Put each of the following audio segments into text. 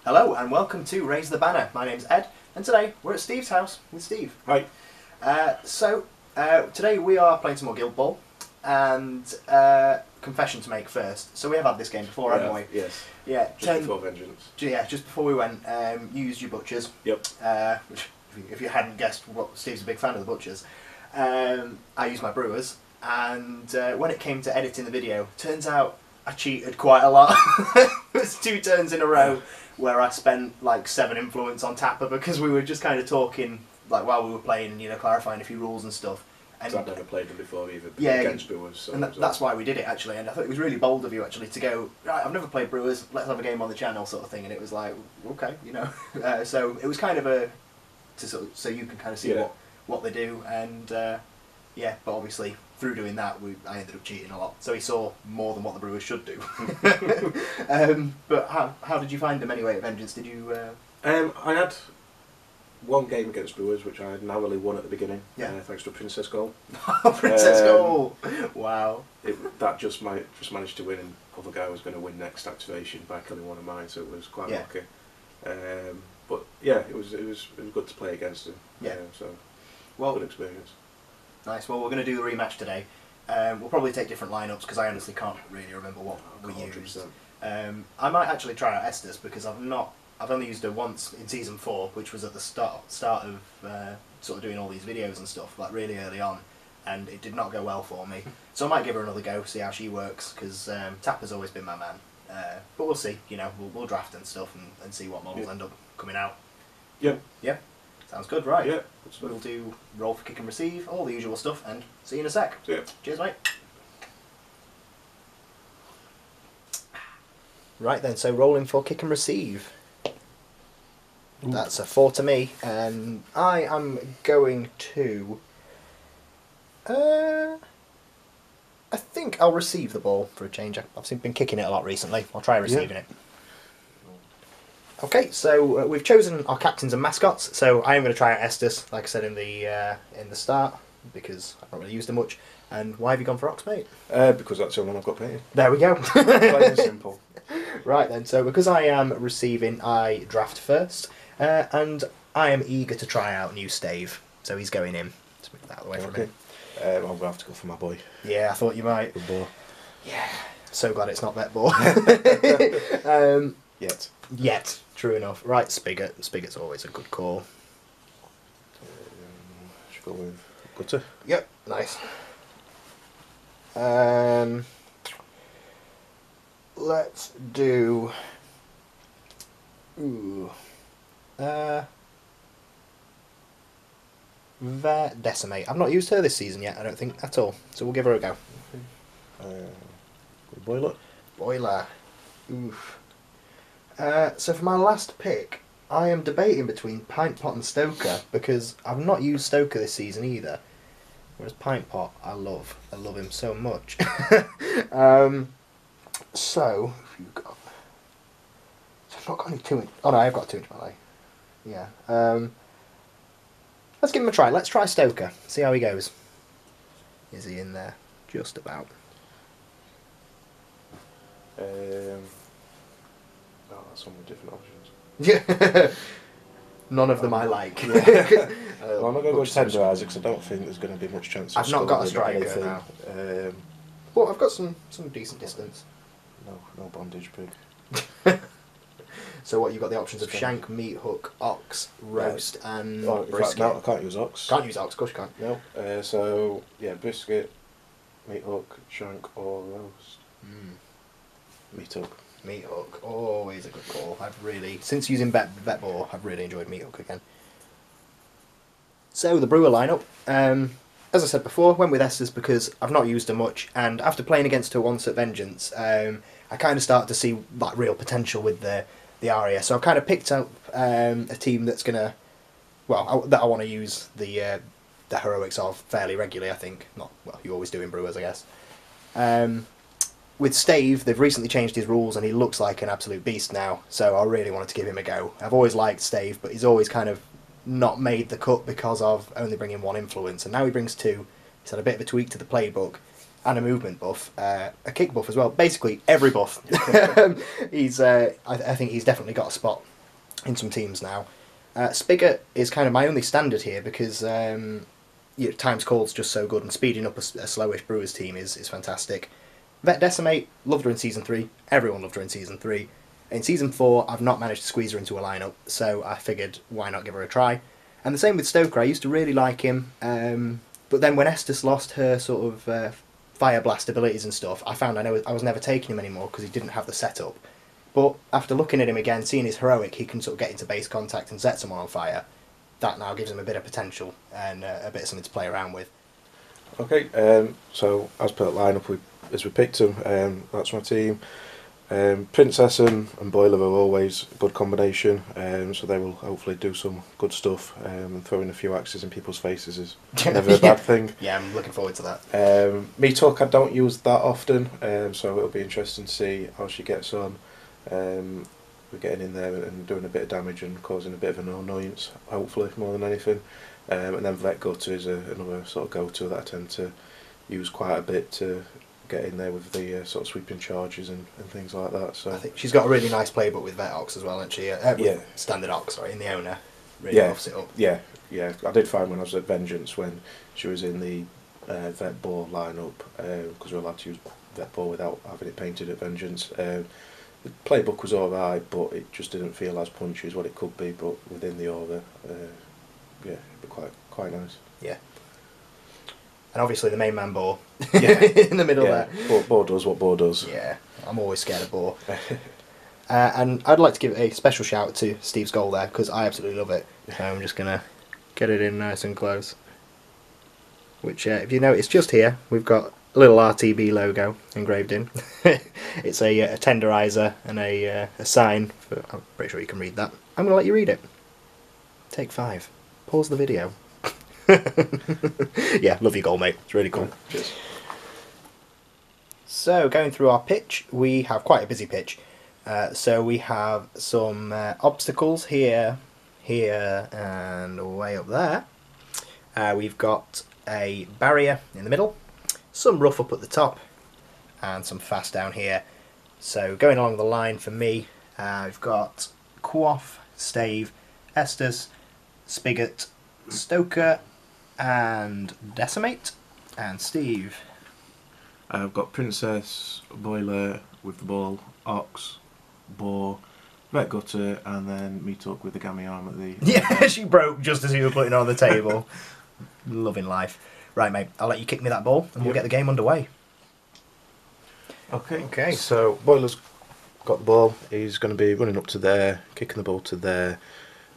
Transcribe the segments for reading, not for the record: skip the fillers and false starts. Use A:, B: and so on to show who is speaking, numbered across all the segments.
A: Hello and welcome to Raise the Banner. My name's Ed and today we're at Steve's house with Steve.
B: Hi.
A: Today we are playing some more Guild Ball and confession to make first. So we have had this game before, haven't we?
B: Yes.
A: Yeah.
B: Just before Vengeance.
A: Yeah, just before we went, you used your butchers.
B: Yep.
A: Which, if you hadn't guessed, Steve's a big fan of the butchers. I used my brewers, and when it came to editing the video, turns out I cheated quite a lot. It was 2 turns in a row where I spent like 7 influence on Tapper because we were just kind of talking like while we were playing and clarifying a few rules and stuff. And
B: I've never played them before either.
A: Yeah,
B: against Brewers. So
A: and that's why we did it actually. And I thought it was really bold of you actually to go, right, I've never played Brewers, let's have a game on the channel sort of thing. And it was like, okay, so it was kind of so you can kind of see what they do. And but obviously through doing that, I ended up cheating a lot. So he saw more than what the Brewers should do. But how did you find them anyway at Vengeance? Did you?
B: I had one game against Brewers, which I had narrowly won at the beginning.
A: Yeah.
B: Thanks to a Princess goal.
A: Princess goal! Wow.
B: That just managed to win, and the other guy was going to win next activation by killing one of mine, so it was quite lucky. But yeah, it was good to play against him.
A: Yeah.
B: Good experience.
A: Nice. Well, we're going to do the rematch today. We'll probably take different lineups because I honestly can't really remember what we used. I might actually try out Esters because I've only used her once in season 4, which was at the start of sort of doing all these videos and stuff, like really early on, and it did not go well for me. So I might give her another go, see how she works, because Tapper's always been my man. But we'll see. We'll draft and stuff and see what models end up coming out.
B: Yep.
A: Yeah. Sounds good, right?
B: Yeah.
A: We'll do roll for kick and receive, all the usual stuff, and see you in a sec.
B: See ya.
A: Cheers, mate. Right then, so rolling for kick and receive. Ooh. That's a 4 to me, and I am going to... I think I'll receive the ball for a change. I've been kicking it a lot recently. I'll try receiving it. Okay, so we've chosen our captains and mascots. So I am going to try out Esters, like I said in the start, because I've not really used them much. And why have you gone for Oxmate?
B: Because that's the only one I've got painted.
A: There we go.
B: Plain and simple.
A: Right then, so because I am receiving, I draft first, and I am eager to try out new Stave. So he's going in. Let's move that away from him.
B: I'm going to have to go for my boy.
A: Yeah, I thought you might.
B: Good boy.
A: Yeah, so glad it's not that ball. Yet, true enough. Right, Spigot. Spigot's always a good call.
B: Should go with Gutter.
A: Yep, nice. Let's do... Decimate. I've not used her this season yet, I don't think, at all. So we'll give her a go.
B: Boiler.
A: Boiler. Oof. So for my last pick, I am debating between Pint Pot and Stoker because I've not used Stoker this season either. Whereas Pint Pot, I love him so much. So you've got. So I've not got any 2-inch. Oh no, I've got a 2-inch ballet. Yeah. Let's give him a try. Let's try Stoker. See how he goes. Is he in there? Just about.
B: So many different options.
A: Yeah. None of them I like.
B: Yeah. Well, I'm not going to go tenderizer because I don't think there's going to be much chance.
A: I've not got a striker now. Well, I've got some decent distance.
B: No bondage pig.
A: So what, you've got the options of shank, meat hook, ox, roast and brisket.
B: No, I can't use ox.
A: Can't use ox, of course you can't.
B: No. So, yeah, brisket, meat hook, shank or roast. Meat hook.
A: Meat hook, always a good call. Since using vet ball, I've really enjoyed meat hook again. So the brewer lineup, as I said before, went with Esters because I've not used her much, and after playing against her once at Vengeance, I kind of started to see like real potential with the Aria. So I've kind of picked up a team that's gonna, that I want to use the heroics of fairly regularly. I think you always do in Brewers, I guess. With Stave, they've recently changed his rules and he looks like an absolute beast now, so I really wanted to give him a go. I've always liked Stave, but he's always kind of not made the cut because of only bringing 1 influence, and now he brings 2. He's had a bit of a tweak to the playbook, and a movement buff, a kick buff as well. Basically, every buff. I think he's definitely got a spot in some teams now. Spigot is kind of my only standard here because times call's just so good, and speeding up a slowish Brewers team is fantastic. Vet Decimate, loved her in Season 3. Everyone loved her in Season 3. In Season 4, I've not managed to squeeze her into a lineup, so I figured why not give her a try. And the same with Stoker. I used to really like him, but then when Esters lost her sort of fire blast abilities and stuff, I found I was never taking him anymore because he didn't have the setup. But after looking at him again, seeing his heroic, he can sort of get into base contact and set someone on fire. That now gives him a bit of potential and a bit of something to play around with.
B: Okay, so as per the lineup, as we picked them, that's my team. Princess and Boiler are always a good combination, so they will hopefully do some good stuff. And throwing a few axes in people's faces is never a bad thing.
A: Yeah, I'm looking forward to that.
B: Me Talk I don't use that often, so it'll be interesting to see how she gets on. We're getting in there and doing a bit of damage and causing a bit of an annoyance, hopefully, more than anything. And then Vet Gutter is another sort of go-to that I tend to use quite a bit to get in there with the sort of sweeping charges and things like that. So
A: I think she's got a really nice playbook with Vet Ox as well, hasn't she?
B: Yeah.
A: Standard Ox, sorry, in the owner. Really buffs it up.
B: Yeah. I did find when I was at Vengeance, when she was in the Vet Boar lineup, because we're allowed to use Vet Boar without having it painted at Vengeance. The playbook was alright, but it just didn't feel as punchy as what it could be. But within the aura, it'd be quite nice.
A: Yeah. And obviously the main man Boar
B: Yeah.
A: in the middle there.
B: Boar does what Boar does.
A: Yeah, I'm always scared of Boar. And I'd like to give a special shout to Steve's goal there, because I absolutely love it. So I'm just going to get it in nice and close. Which, if you notice, just here, we've got a little RTB logo engraved in. It's a tenderizer and a sign. I'm pretty sure you can read that. I'm going to let you read it. Take 5. Pause the video. Yeah, love your goal, mate. It's really cool.
B: Cheers.
A: So, going through our pitch, we have quite a busy pitch. So we have some obstacles here, and way up there. We've got a barrier in the middle, some rough up at the top, and some fast down here. So going along the line for me, we've got Quaff, Stave, Esters, Spigot, Stoker, and Decimate, and Steve.
B: I've got Princess, Boiler with the ball, Ox, Boar, Vet Gutter, and then Me Talk with the gammy arm at the...
A: Yeah, she broke just as you were putting her on the table. Loving life. Right, mate, I'll let you kick me that ball, and we'll get the game underway.
B: Okay, so Boiler's got the ball. He's going to be running up to there, kicking the ball to there,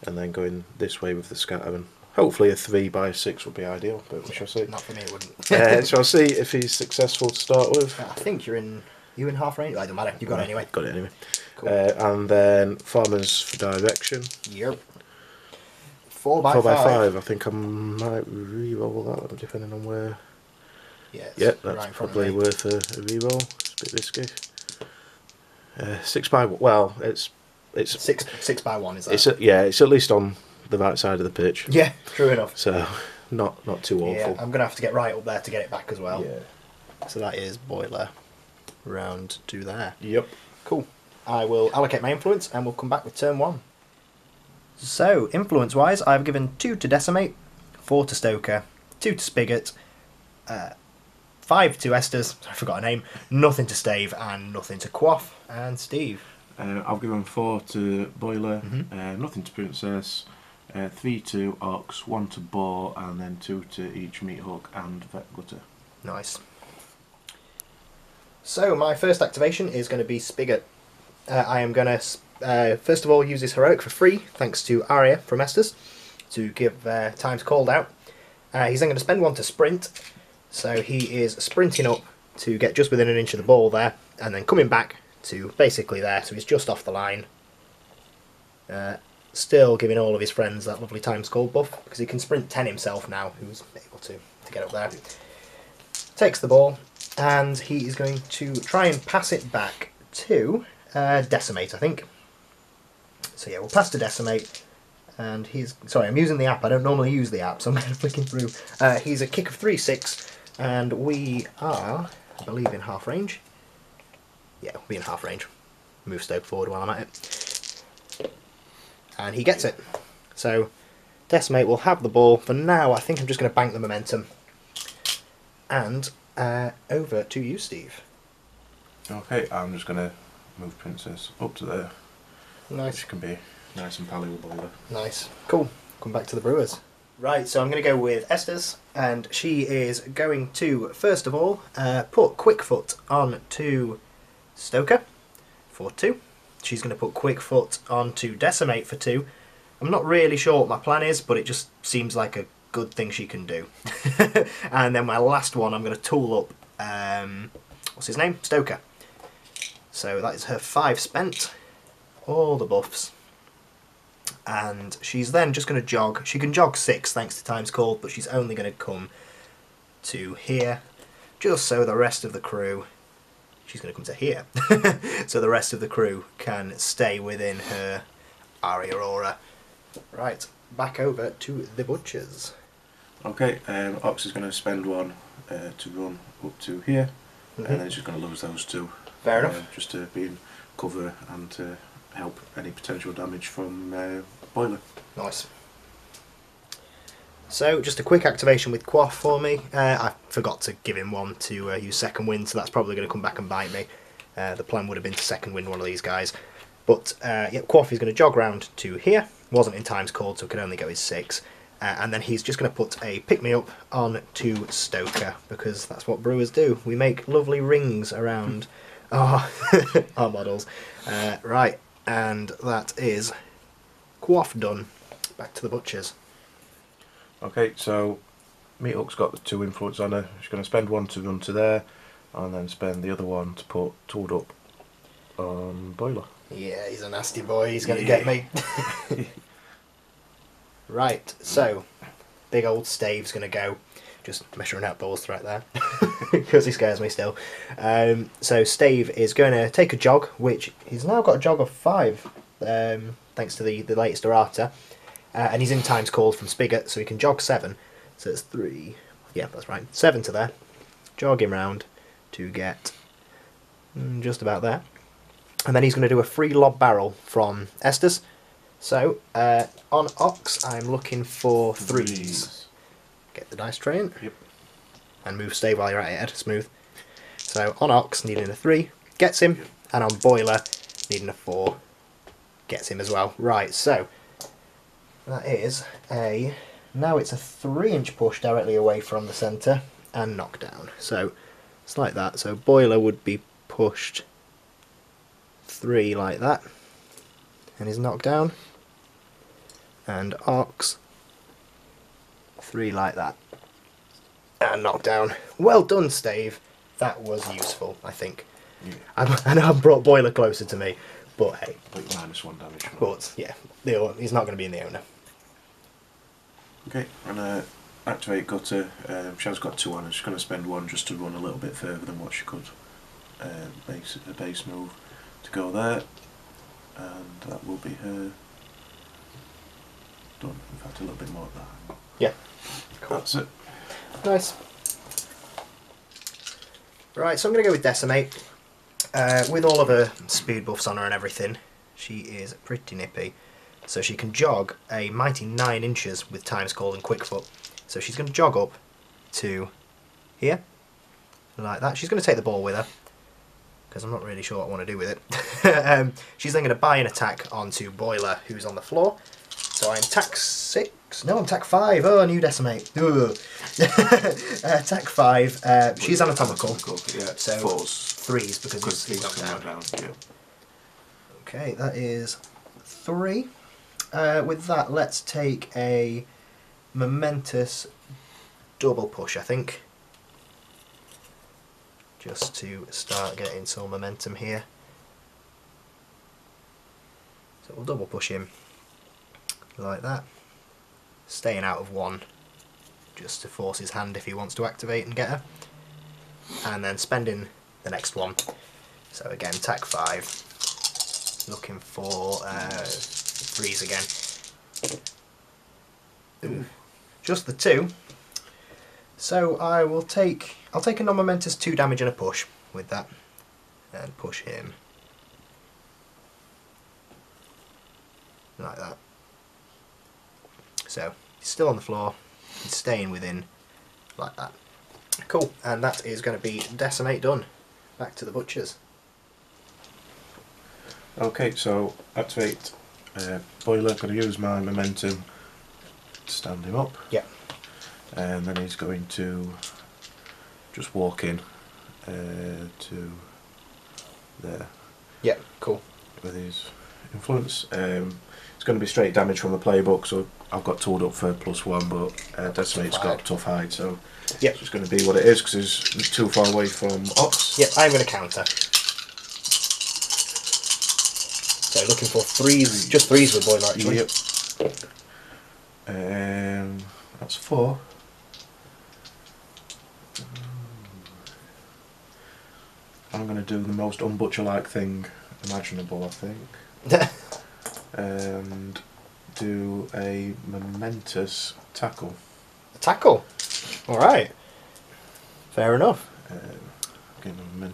B: and then going this way with the scatter. And hopefully a 3x6 would be ideal, but we shall see.
A: Not for me, it wouldn't.
B: So I'll see if he's successful to start with.
A: I think you're in half range. It doesn't matter. You got it anyway.
B: Got it anyway.
A: Cool.
B: And then Farmers for direction.
A: Yep. 4x5.
B: 4x5. I think I might re-roll that depending on where.
A: Yeah,
B: Yep, that's
A: right
B: probably worth a re-roll. It's a bit risky. 6x. Well, it's
A: 6x1 is that?
B: It's at least on the right side of the pitch.
A: Yeah, true enough.
B: So not too awful.
A: Yeah, I'm gonna have to get right up there to get it back as well.
B: Yeah.
A: So that is Boiler round to there.
B: Yep.
A: Cool. I will allocate my influence and we'll come back with turn 1. So, influence wise, I've given 2 to Decimate, 4 to Stoker, 2 to Spigot, 5 to Esters, I forgot her name, nothing to Stave, and nothing to Quaff. And Steve?
B: I've given 4 to Boiler, nothing to Princess, 3 to Ox, 1 to Boar, and then 2 to each Meat Hook and Vet Gutter.
A: Nice. So, my first activation is going to be Spigot. I am going to, first of all, use his Heroic for free, thanks to Arya from Esters, to give times called out. He's then going to spend 1 to sprint, so he is sprinting up to get just within an inch of the ball there, and then coming back to basically there, so he's just off the line. Still giving all of his friends that lovely times called buff, because he can sprint 10 himself now, who's able to get up there. Takes the ball, and he is going to try and pass it back to Decimate, I think. So yeah, we'll pass to Decimate, and he's... Sorry, I'm using the app. I don't normally use the app, so I'm kind of flicking through. He's a kick of 3-6, and we are, I believe, in half range. Yeah, we'll be in half range. Move Stoke forward while I'm at it. and he gets it. So Decimate will have the ball. For now, I think I'm just going to bank the momentum. And over to you, Steve.
B: Okay, I'm just going to move Princess up to there.
A: Nice.
B: Which can be nice and pally with Boiler.
A: Nice. Cool. Come back to the Brewers. Right, so I'm going to go with Esters, and she is going to, first of all, put Quickfoot on to Stoker for 2. She's going to put Quickfoot on to Decimate for 2. I'm not really sure what my plan is, but it just seems like a good thing she can do. And then my last one, I'm going to tool up, what's his name? Stoker. So that is her 5 spent. All the buffs. And she's then just going to jog. She can jog 6 thanks to Times Called, but she's only going to come to here, just so the rest of the crew, she's going to come to here, so the rest of the crew can stay within her Aria Aura. Right, back over to the Butchers.
B: Okay, Ox is going to spend 1 to run up to here, and then she's going to lose those 2.
A: Fair enough.
B: Just to be in cover and to help any potential damage from Boiler.
A: Nice. So, just a quick activation with Quaff for me. I forgot to give him 1 to use second wind, so that's probably going to come back and bite me. The plan would have been to second wind one of these guys. But, yeah, Quaff is going to jog round to here. Wasn't in Times Called, so could only go his 6. And then he's just going to put a pick-me-up on to Stoker, because that's what Brewers do. We make lovely rings around our models. Right, and that is Quaff done. Back to the Butchers.
B: Okay, so Meathook's got the 2 influence on her. She's going to spend 1 to run to there, and then spend the other 1 to put Tooled Up on Boiler.
A: Yeah, he's a nasty boy. He's going to get me. Right, so big old Stave's going to go. Just measuring out balls right there, because he scares me still. So Stave is going to take a jog, which he's now got a jog of 5, thanks to the latest errata. And he's in Times Called from Spigot, so he can jog 7. So it's 3, yeah, that's right, 7 to there. Jog him round to get just about there. And then he's going to do a free lob barrel from Esters. So, on Ox, I'm looking for 3s. Get the dice tray in.
B: Yep.
A: And move Stave while you're at it, Ed. Smooth. So, on Ox, needing a 3, gets him. And on Boiler, needing a 4, gets him as well. Right, so that is a... Now it's a 3-inch push directly away from the centre and knockdown. So, it's like that. So, Boiler would be pushed 3 like that. And is knocked down. And Ox 3 like that. And knocked down. Well done, Stave. That was useful, I think. Yeah. I know I've brought Boiler closer to me, but hey.
B: Like -1 damage.
A: But yeah, he's not going to be in the owner.
B: Okay, and activate Gutter. She has got 2 on her. She's going to spend 1 just to run a little bit further than what she could. Base move to go there. And that will be her done. In fact, a little bit more of that.
A: Yeah. Cool.
B: That's it.
A: Nice. Right, so I'm going to go with Decimate. With all of her speed buffs on her and everything, she is pretty nippy. So she can jog a mighty 9 inches with Times Called and Quickfoot. So she's going to jog up to here, like that. She's going to take the ball with her, because I'm not really sure what I want to do with it. She's then going to buy an attack onto Boiler, who's on the floor. So I'm tack 6. No, I'm tack 5. Oh, new Decimate. Tack 5. She's anatomical.
B: Yeah,
A: so
B: 4s.
A: 3s because he's knocked down.
B: Yeah.
A: Okay, that is 3. With that, let's take a momentous double push, I think. Just to start getting some momentum here. So we'll double push him like that, staying out of 1 just to force his hand if he wants to activate and get her, and then spending the next 1. So again, tack 5, looking for 3s again. Ooh, just the 2. So I'll take a non-momentous 2 damage and a push with that, and push him like that. So he's still on the floor. He's staying within like that. Cool, and that is going to be Decimate done. Back to the butchers.
B: Okay, so activate Boiler. Going to use my momentum to stand him up.
A: Yep.
B: And then he's going to just walk in to there.
A: Yep, cool.
B: With his influence. It's going to be straight damage from the playbook, so I've got tooled up for +1, but Decimate's got tough hide, so
A: yep.
B: It's just going to be what it is because he's too far away from Ox.
A: Yep, I'm going to counter. So looking for threes, just threes with Boiler actually.
B: Yep. That's 4. I'm going to do the most unbutcher-like thing imaginable, I think. And do a momentous tackle.
A: A tackle? Alright. Fair enough.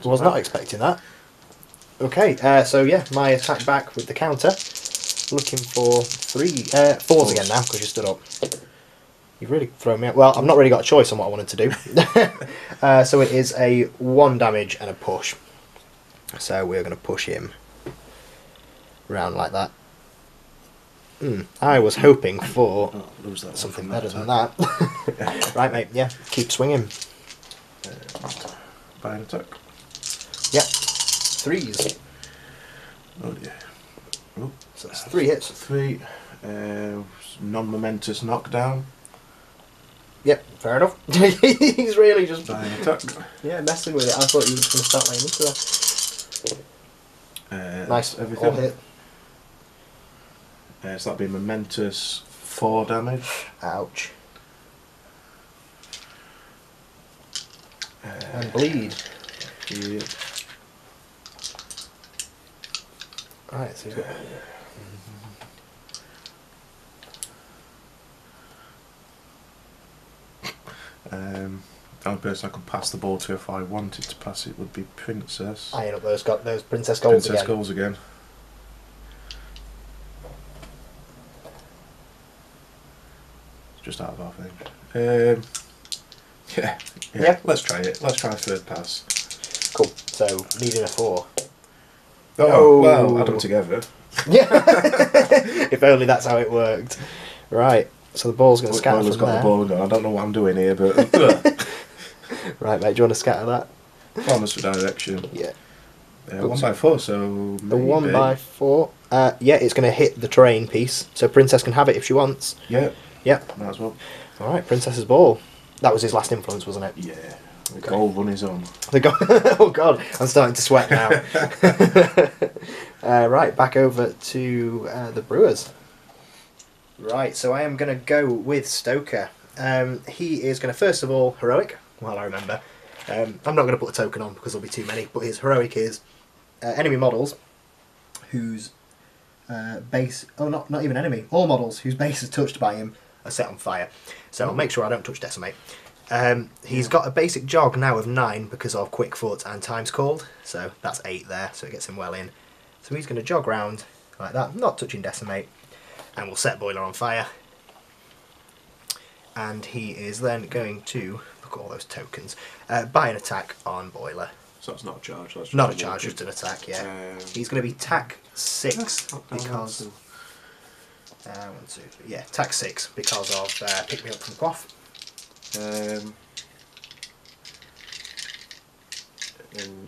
A: Was not expecting that. Okay, so yeah, my attack back with the counter. Looking for 4s again now, because you stood up. You've really thrown me out. Well, I've not really got a choice on what I wanted to do. So it is a 1 damage and a push. So we're going to push him round like that. I was hoping for something better than that. Right, mate, yeah, keep swinging.
B: By an attack.
A: Yep. 3s.
B: Oh dear. Oh,
A: so that's 3 hits.
B: 3. Non-momentous knockdown.
A: Yep, fair enough. He's really just
B: By an attack.
A: Yeah, messing with it. I thought you were just going to start laying into that. Nice,
B: everything.
A: All hit.
B: So that'd be momentous 4 damage.
A: Ouch. And bleed.
B: Yeah.
A: Right, so he's got...
B: The only person I could pass the ball to if I wanted to pass it would be Princess.
A: Eyeing up those Princess goals
B: Princess
A: again.
B: goals again. Just out of our thing. Yeah. Let's try it. Let's try 3rd pass.
A: Cool. So needing a 4.
B: Oh, well, add them together.
A: Yeah. If only that's how it worked. Right. So the ball's going to scatter from
B: got
A: there.
B: the ball and I don't know what I'm doing here, but
A: right, mate. Do you want to scatter that?
B: Promise for direction.
A: Yeah.
B: 1x4, so
A: the 1x4. Yeah, it's going to hit the terrain piece, so Princess can have it if she wants.
B: Yeah.
A: Yep.
B: Might as well.
A: All right, Princess's ball. That was his last influence, wasn't it?
B: Yeah. The goal run is on.
A: Oh God, I'm starting to sweat now. Right, back over to the Brewers. Right, so I am going to go with Stoker. He is going to first of all heroic. Well, I remember. I'm not going to put a token on because there'll be too many. But his heroic is enemy models whose base. Oh, not even enemy. All models whose base is touched by him are set on fire. So I'll make sure I don't touch Decimate. He's got a basic jog now of 9 because of quick foot and times called, so that's 8 there, so it gets him well in. So he's going to jog round like that, not touching Decimate, and we'll set Boiler on fire. And he is then going to, look at all those tokens, buy an attack on Boiler.
B: So that's not a charge. That's just
A: not a charge, just an attack, yeah. He's going to be tack 6 because... 1, 2, 3, yeah, tack 6 because of pick me up from Quaff.
B: And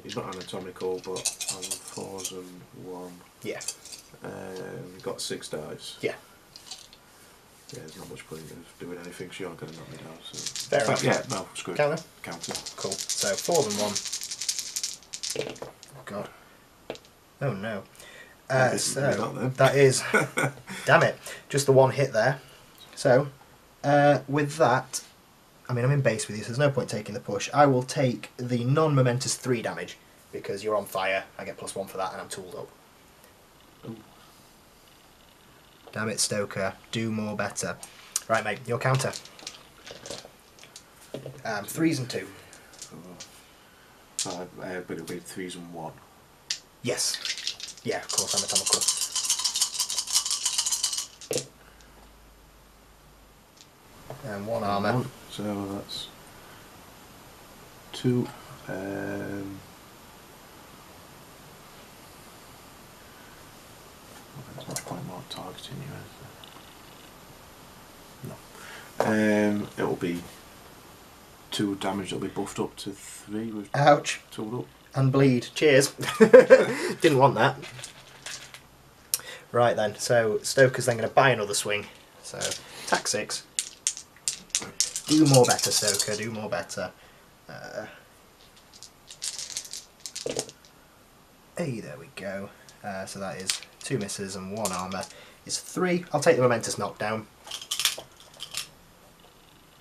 B: he's not anatomical, but on 4s and 1.
A: Yeah.
B: We've got 6 dice.
A: Yeah.
B: Yeah, there's not much point of doing anything, so you're going to knock me down. So.
A: Fair enough.
B: Yeah, no, screw it.
A: Counter?
B: Counter.
A: Cool. So 4s and 1. Oh God. Oh no. So that is, damn it, just the 1 hit there. So with that, I mean I'm in base with you, so there's no point taking the push. I will take the non-momentous 3 damage because you're on fire. I get +1 for that, and I'm tooled up.
B: Ooh.
A: Damn it, Stoker, do more better. Right, mate, your counter. 3s and 2.
B: But it'll be 3s and 1.
A: Yes. Yeah, of course, anatomical. And 1 armour.
B: 1. So that's 2. There's much point more targeting you. No. It'll be 2 damage. It'll be buffed up to 3. With
A: Ouch.
B: 2 up.
A: And bleed. Cheers. Didn't want that. Right then, so Stoker's then going to buy another swing. So, attack 6. Do more better, Stoker, do more better. Hey, there we go. So that is 2 misses and 1 armour is 3. I'll take the momentous knockdown.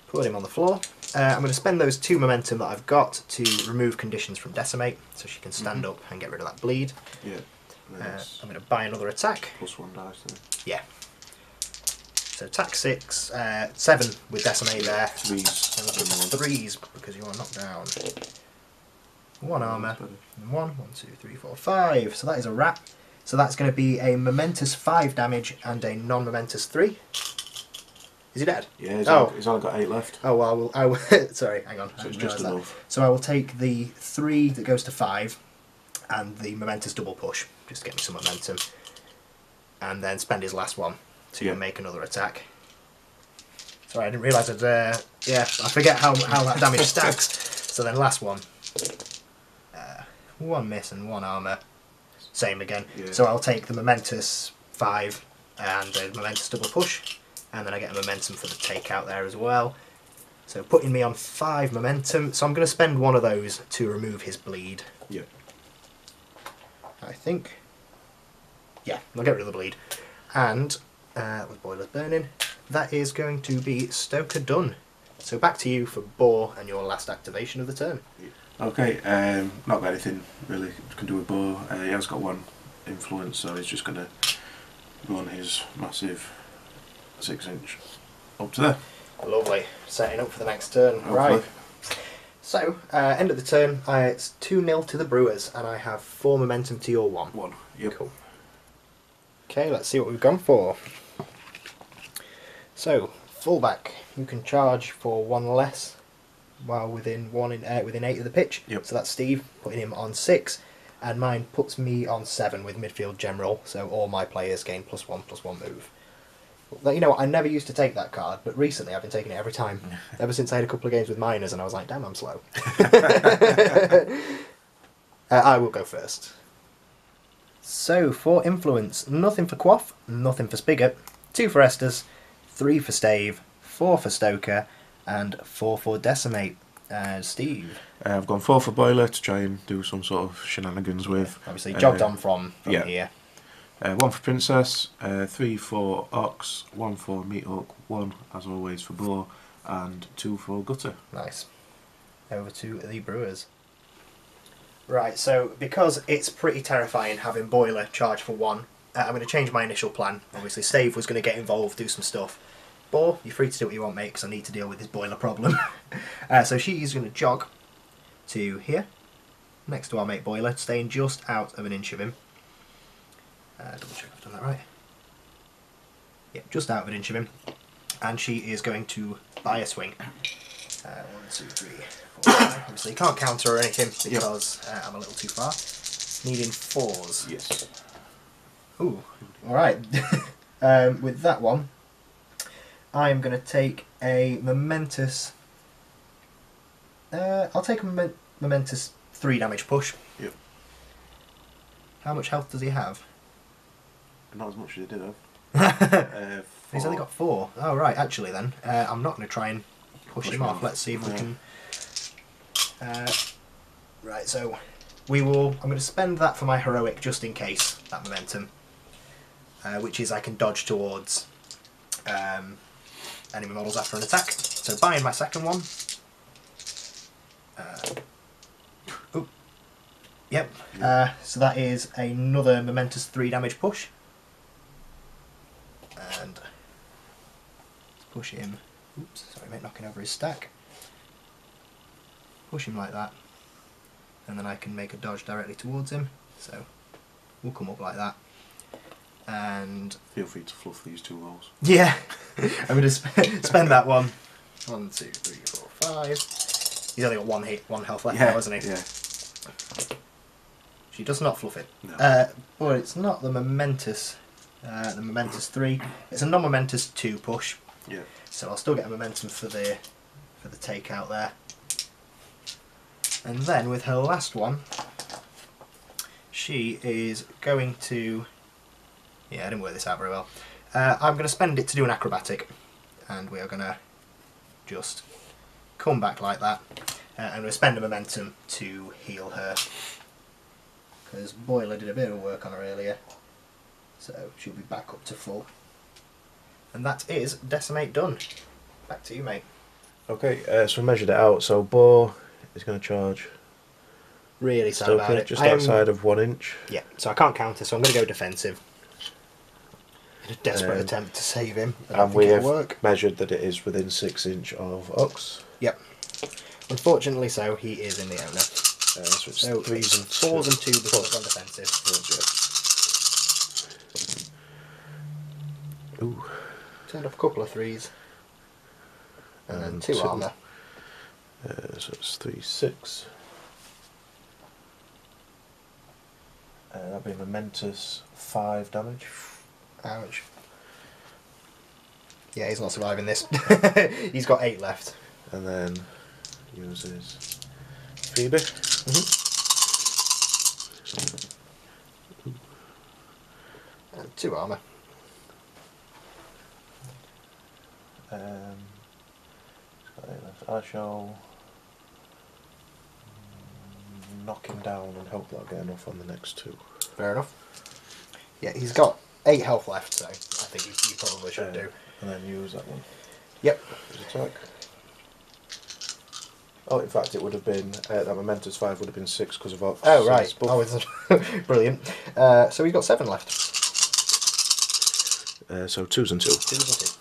A: Put him on the floor. I'm going to spend those 2 momentum that I've got to remove conditions from Decimate, so she can stand up and get rid of that bleed.
B: Yeah.
A: I'm going to buy another attack.
B: +1 dice then.
A: Yeah. So attack 6, 7 with Decimate there.
B: 3s.
A: And look at 3s because you are knocked down. 1 armour. And 1, 2, 3, 4, 5. So that is a wrap. So that's going to be a momentous 5 damage and a non-momentous 3. Is he dead?
B: Yeah, he's only got 8 left.
A: Oh, well, I will sorry, hang on.
B: So it's just enough.
A: So I will take the 3 that goes to 5 and the momentous double push, just to get me some momentum. And then spend his last one to make another attack. Sorry, I didn't realise I'd... yeah, I forget how that damage stacks. So then last one. 1 miss and 1 armour. Same again. Yeah. So I'll take the momentous 5 and the momentous double push. And then I get a momentum for the takeout there as well. So putting me on 5 momentum. So I'm going to spend one of those to remove his bleed.
B: Yeah.
A: I think. Yeah, I'll get rid of the bleed. And, with boilers burning, that is going to be Stoker done. So back to you for Boar and your last activation of the turn.
B: Okay, not got anything really can do with Boar. He has got 1 influence, so he's just going to run his massive 6-inch up to there.
A: Lovely. Setting up for the next turn. Hopefully. Right. So, end of the turn, it's 2-0 to the Brewers, and I have 4 momentum to your 1.
B: 1, yep.
A: Cool. Okay, let's see what we've gone for. So, fullback, you can charge for 1 less while within 8 of the pitch. Yep. So that's Steve, putting him on 6, and mine puts me on 7 with midfield general, so all my players gain +1/+1 move. You know what, I never used to take that card, but recently I've been taking it every time. Ever since I had a couple of games with minors and I was like, damn, I'm slow. I will go first. So, for influence, nothing for Quaff, nothing for Spigot, 2 for Esters, 3 for Stave, 4 for Stoker, and 4 for Decimate. Steve?
B: I've gone 4 for Boiler to try and do some sort of shenanigans with.
A: Obviously, jogged on from here.
B: 1 for Princess, 3 for Ox, 1 for Meat Hook, 1 as always for Boar, and 2 for Gutter.
A: Nice. Over to the Brewers. Right, so because it's pretty terrifying having Boiler charge for 1, I'm going to change my initial plan. Obviously, Stave was going to get involved, do some stuff. Boar, you're free to do what you want, mate, because I need to deal with this Boiler problem. So she's going to jog to here, next to our mate Boiler, staying just out of an inch of him. Double check I've done that right. Yep, just out of an inch of him. And she is going to buy a swing. 1, 2, 3, 4, 5. Obviously you can't counter or anything because I'm a little too far. Needing 4s.
B: Yes.
A: Ooh, alright. With that one, I'm going to take a momentous... I'll take a momentous 3 damage push.
B: Yep.
A: How much health does he have?
B: Not as much as he did have.
A: He's only got 4. Oh right, actually then, I'm not going to try and push him off. Let's see if we can... right, so I'm going to spend that for my heroic just in case, that momentum. Which is I can dodge towards enemy models after an attack. So buying my second one. Yep. So that is another momentous 3 damage push. And push him. Oops, sorry mate, knocking over his stack. Push him like that. And then I can make a dodge directly towards him. So we'll come up like that. And
B: feel free to fluff these 2 rolls.
A: yeah, I'm going to spend that one 1, 2, 3, 4, 5. He's only got one health left
B: Yeah,
A: now, hasn't he?
B: yeah.
A: She does not fluff it.
B: No.
A: But it's not the momentous 3. It's a non-momentous 2 push.
B: Yeah.
A: So I'll still get a momentum for the takeout there. And then with her last one, she is going to... Yeah, I didn't work this out very well. I'm going to spend it to do an acrobatic. And we are going to just come back like that. And we'll spend a momentum to heal her. Because Boiler did a bit of work on her earlier. So she'll be back up to full. And that is Decimate done. Back to you, mate.
B: Okay, so we measured it out. So Bo is going to charge
A: Really sad about it.
B: just outside of 1 inch.
A: Yeah, so I can't counter, so I'm going to go defensive. In a desperate attempt to save him.
B: And we have measured that it is within 6 inch of Ox.
A: Yep. Unfortunately so, he is in the owner.
B: So it's
A: So
B: 3s and
A: 4s and 2 because it's on defensive.
B: 4s, yeah. Ooh.
A: Turned off a couple of 3s. And then 2
B: 2.
A: armour.
B: So it's 3, 6. That'll be momentous 5 damage.
A: Ouch. Yeah, he's not surviving this. He's got 8 left.
B: And then uses Phoebe.
A: And 2 armour.
B: I shall knock him down and hope that I'll get enough on the next 2.
A: Fair enough. Yeah, he's got 8 health left, so I think you probably should do.
B: And then use that one.
A: Yep.
B: His attack. Oh, in fact, it would have been that momentous 5 would have been 6 because of Ox.
A: Oh right. Oh, it's brilliant. So he's got 7 left.
B: So 2s and 2.
A: 2s and 2.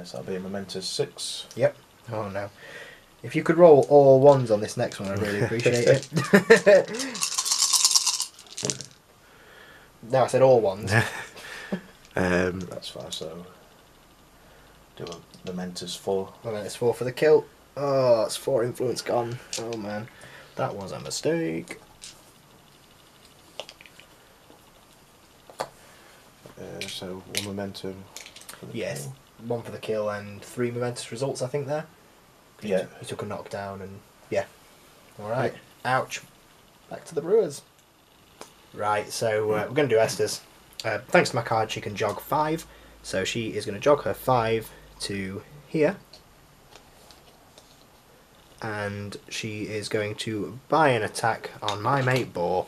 B: So that'll be a momentous 6.
A: Yep. Oh no. If you could roll all 1s on this next one, I'd really appreciate it. No, I said all 1s.
B: That's fine, so do a momentous 4.
A: And then it's 4 for the kill. Oh, it's 4 influence gone. Oh man. That was a mistake.
B: So 1 momentum.
A: Yes. 1 for the kill and 3 momentous results, I think, there.
B: Yeah.
A: He took a knockdown and... Yeah. Alright. Ouch. Back to the Brewers. Right, so we're going to do Esters. Thanks to my card, she can jog 5. So she is going to jog her 5 to here. And she is going to buy an attack on my mate, Boar.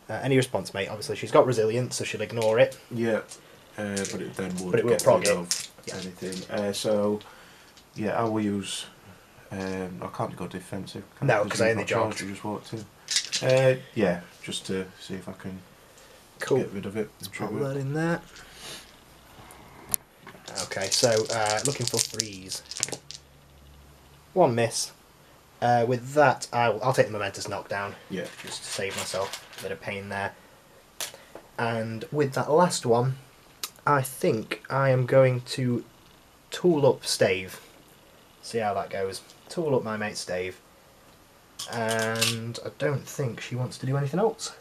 A: Any response, mate. Obviously, she's got resilience, so she'll ignore it.
B: Yeah. But it then would
A: But it will
B: get
A: prog
B: rid
A: it.
B: of
A: Yeah.
B: anything. So, yeah, I will use... I can't go defensive.
A: No, because I only jogged.
B: You just walked in. Yeah, just to see if I can get rid of it.
A: Let's put that in there. Okay, so looking for 3s. 1 miss. With that, I'll take the momentous knockdown.
B: Yeah.
A: Just to save myself a bit of pain there. And with that last one, I think I am going to tool up Stave. See how that goes. Tool up my mate Stave. And I don't think she wants to do anything else.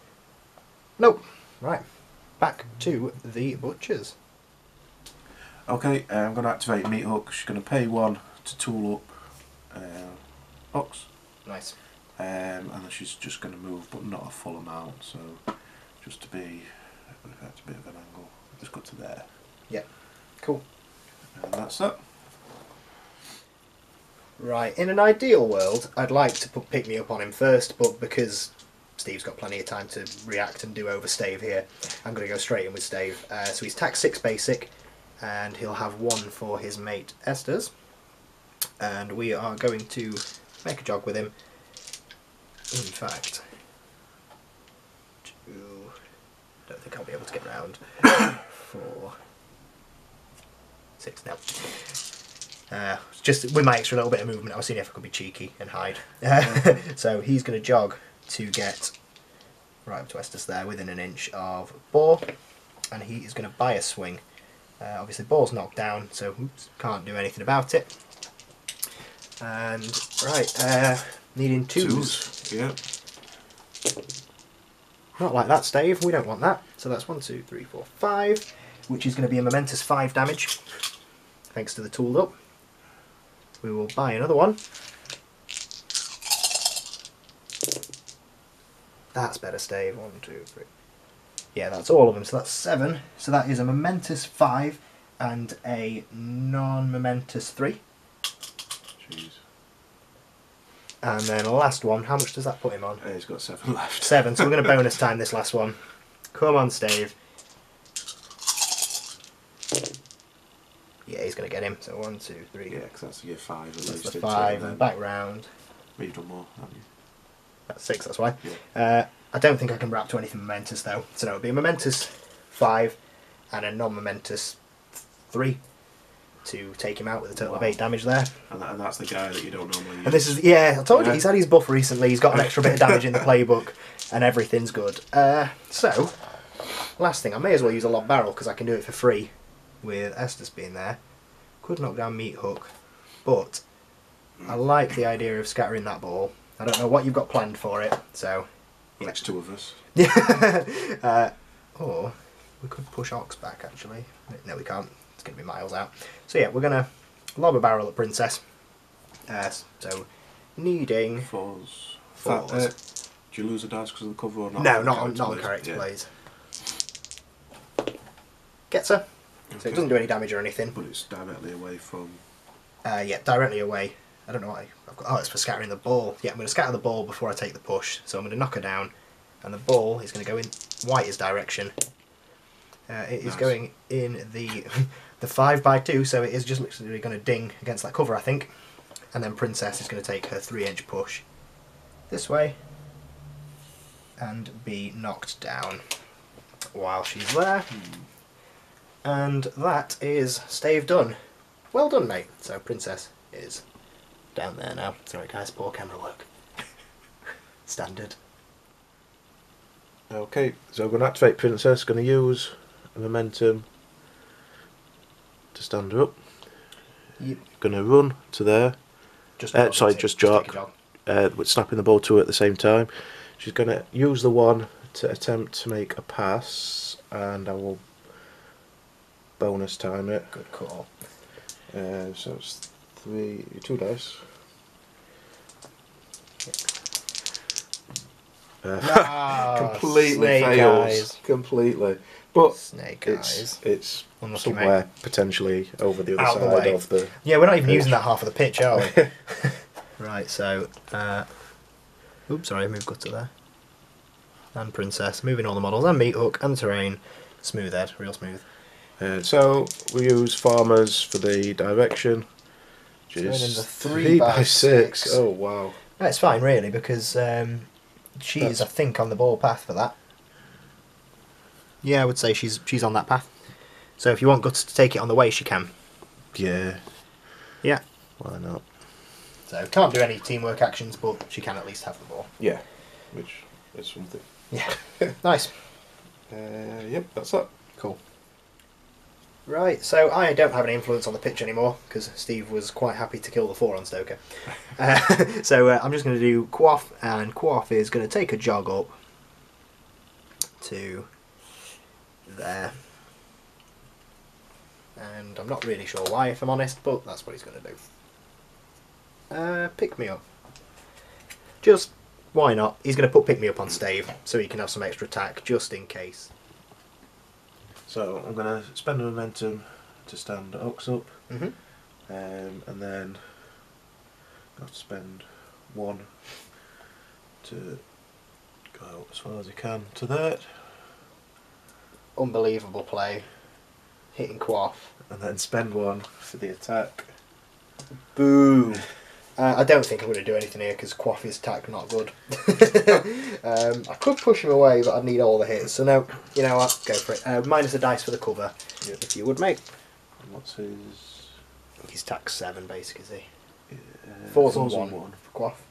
A: Nope. Right. Back to the butchers.
B: Okay, I'm going to activate Meat Hook. She's going to pay 1 to tool up Ox.
A: Nice.
B: And then she's just going to move, but not a full amount. So just to be at a bit of an angle, just got to there.
A: Yep. Cool.
B: And that's that.
A: Right, in an ideal world, I'd like to pick me up on him first, but because Steve's got plenty of time to react and do over Stave here, I'm going to go straight in with Stave. So he's tax 6 basic, and he'll have 1 for his mate Esters. And we are going to make a jog with him. In fact, I don't think I'll be able to get round. 4, 6 now. Just with my extra little bit of movement, I was seeing if I could be cheeky and hide. So he's going to jog to get right up to Estes there, within an inch of Boar. and he is going to buy a swing. Obviously ball's knocked down, so oops, can't do anything about it. And right, needing twos.
B: Yeah.
A: Not like that, Stave. We don't want that. So that's 1, 2, 3, 4, 5, which is going to be a momentous 5 damage, thanks to the tooled up. We will buy another one. That's better, Stave. 1, 2, 3. Yeah, that's all of them. So that's 7. So that is a momentous 5 and a non-momentous 3.
B: Jeez.
A: And then last one. How much does that put him on?
B: He's got 7 left.
A: 7. So we're going to bonus time this last one. Come on, Stave. Yeah, he's going to get him. So 1, 2, 3.
B: Yeah, because that's year 5 at
A: That's
B: least.
A: the 5 and back round.
B: Well, you've done more, haven't you?
A: That's 6, that's why.
B: Yeah.
A: I don't think I can wrap to anything momentous though. So no, it'll be a momentous 5 and a non-momentous 3 to take him out with a total of 8 damage there.
B: And that's the guy that you don't normally use.
A: And this is, yeah, I told you, he's had his buff recently, he's got an extra bit of damage in the playbook, and everything's good. So, last thing, I may as well use a lob barrel because I can do it for free with Esters being there. Could knock down meat hook, but I like the idea of scattering that ball. I don't know what you've got planned for it, so...
B: Next 2 of us.
A: Yeah. Or we could push Ox back, actually. No, we can't. It's going to be miles out. So yeah, we're going to lob a barrel at Princess. So, needing...
B: Fours.
A: Fours.
B: Do you lose a dice because of the cover or not?
A: No, not on character plays. Gets her.
B: Okay.
A: So it doesn't do any damage or anything.
B: But it's directly away from...
A: Yeah, directly away. I don't know why. Oh, it's for scattering the ball. Yeah, I'm going to scatter the ball before I take the push. So I'm going to knock her down, and the ball is going to go in White's direction. It is going in the 5x2, so it is just literally going to ding against that cover, I think. And then Princess is going to take her 3-inch push this way and be knocked down while she's there. And that is Stave done. Well done, mate. So Princess is down there now. Sorry guys, poor camera work. Standard.
B: Okay, so we're going to activate Princess, going to use a momentum to stand her up.
A: Yep.
B: Going to run to there.
A: Just
B: jog. With snapping the ball to her at the same time. She's going to use the 1 to attempt to make a pass, and I will bonus time it.
A: Good call.
B: So it's 2 dice. Completely fails.
A: Eyes.
B: Completely. But
A: Snake
B: it's
A: Unlucky,
B: somewhere
A: mate.
B: potentially over the other
A: Out the
B: side
A: way.
B: of the...
A: Yeah, we're not even
B: pitch.
A: using that half of the pitch, are we? Right, so... oops, sorry, I moved gutter there. And Princess, moving all the models, and meat hook, and terrain. Smooth head, real smooth.
B: So we use farmers for the direction. Which
A: Going
B: is
A: in the 3x6.
B: Oh wow.
A: That's fine, really, because she's, I think, on the ball path for that. Yeah, I would say she's on that path. So if you want Guts to take it on the way, she can.
B: Yeah.
A: Yeah.
B: Why not?
A: So can't do any teamwork actions, but she can at least have the ball.
B: Yeah. Which is something.
A: Yeah. Nice.
B: Yep, that's that.
A: Cool. Right, so I don't have any influence on the pitch anymore, because Steve was quite happy to kill the 4 on Stoker. So I'm just going to do Quaff, and Quaff is going to take a jog up to there. And I'm not really sure why, if I'm honest, but that's what he's going to do. Pick me up. Just, why not? He's going to put pick me up on Stave, so he can have some extra attack, just in case.
B: So I'm going to spend a momentum to stand Ox up,
A: Mm-hmm.
B: and then I have to spend 1 to go out as far as I can to that,
A: Unbelievable play. Hitting Quaff.
B: and then spend 1 for the attack.
A: Boom. I don't think I'm going to do anything here because Quaffy's attack not good. I could push him away, but I'd need all the hits. So no, you know what? Go for it. Minus a dice for the cover, if you would, mate.
B: And what's his?
A: He's attack 7, basically, is he?
B: 4s
A: and
B: and
A: 1
B: 1
A: for Quaff.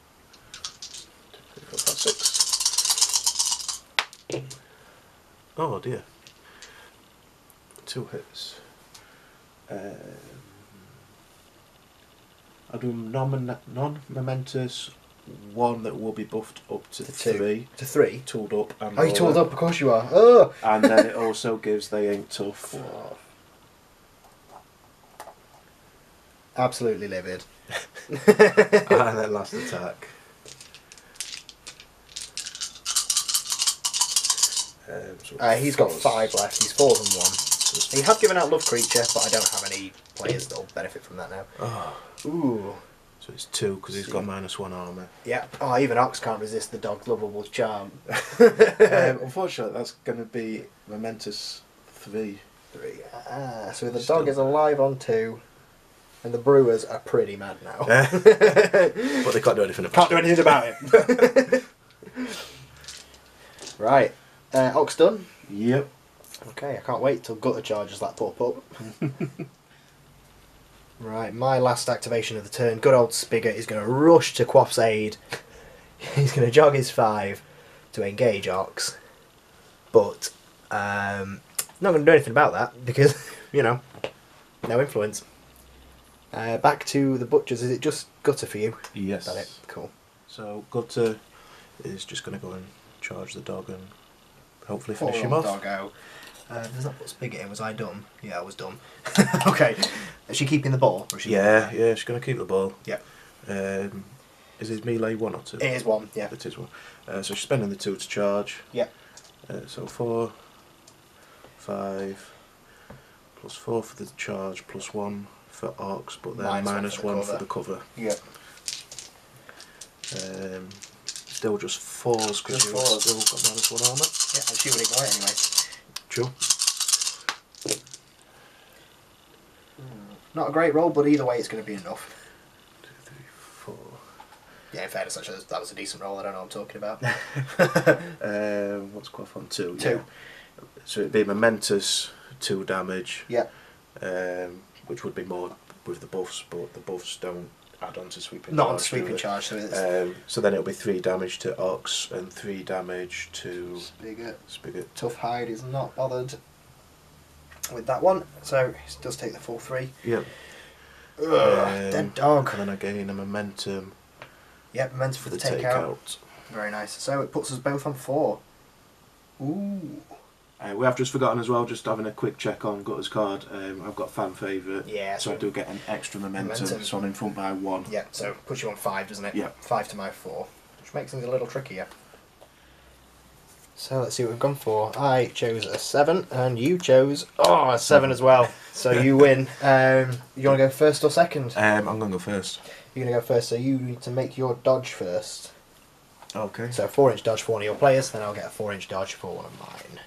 B: 6. Oh dear. 2 hits. I'll do non-momentous, 1 that will be buffed up to 3.
A: To 3?
B: Tooled up. And
A: oh, you're tooled up, of course you are. Oh!
B: And then it also gives They Ain't Tough.
A: Whoa. Absolutely livid.
B: And then last attack.
A: He's got 5 left. He's 4 and 1. He has given out Love Creature, but I don't have any players that will benefit from that now.
B: Oh.
A: Ooh.
B: So it's 2 because he's got -1 armour.
A: Yeah. Oh, even Ox can't resist the dog's lovable charm.
B: Unfortunately, that's going to be momentous 3.
A: 3. So the dog is alive on 2, and the Brewers are pretty mad now.
B: But they can't do anything about it.
A: Can't do anything about it. Right. Ox done?
B: Yep.
A: Okay, I can't wait till gutter charges that pop up. Right, my last activation of the turn. Good old Spigot is going to rush to Quaff's aid. He's going to jog his 5 to engage Ox. But, not going to do anything about that because, you know, no influence. Back to the Butchers. Is it just gutter for you?
B: Yes.
A: Is that it? Cool.
B: So gutter is just going to go and charge the dog and hopefully finish him off.
A: Doggo. Does that put Spigot in? Was I dumb? Yeah, I was dumb. Okay. Is she keeping the ball? Or is she
B: Yeah, she's going to keep the ball.
A: Yeah.
B: Is his melee 1 or 2?
A: It is 1, yeah.
B: It is 1. So she's spending the 2 to charge.
A: Yeah.
B: So 4, 5, plus 4 for the charge, plus 1 for Ox, but then -1 for the cover.
A: Yeah.
B: Still just 4s because you've still got -1 armour.
A: Yeah, and she would ignore it anyway.
B: True.
A: Not a great roll, but either way it's going to be enough.
B: 2, 3, 4.
A: Yeah, in fairness, actually, that was a decent roll. I don't know what I'm talking about.
B: What's Quaff on? 2?
A: 2.
B: Yeah. So it'd be momentous 2 damage.
A: Yeah.
B: Which would be more with the buffs, but the buffs don't add on to sweeping.
A: Not on sweeping charge, so it's
B: so then it'll be 3 damage to Ox and 3 damage to Spigot.
A: Tough Hide is not bothered with that one, so he does take the full 3.
B: Yep.
A: Dead dog.
B: And then again a momentum.
A: Yep, momentum for the takeout. Very nice. So it puts us both on 4. Ooh.
B: We have just forgotten as well, just having a quick check on Gutter's card. I've got fan favourite, so I do get an extra momentum, so I'm in front by 1.
A: Yeah, so puts you on 5, doesn't it?
B: Yeah.
A: 5 to my 4, which makes things a little trickier. So let's see what we've gone for. I chose a 7, and you chose a 7 as well. So you win. You want to go first or second?
B: I'm going to go first.
A: You're going to go first, so you need to make your dodge first.
B: Okay.
A: So 4-inch dodge for one of your players, then I'll get a 4-inch dodge for one of mine.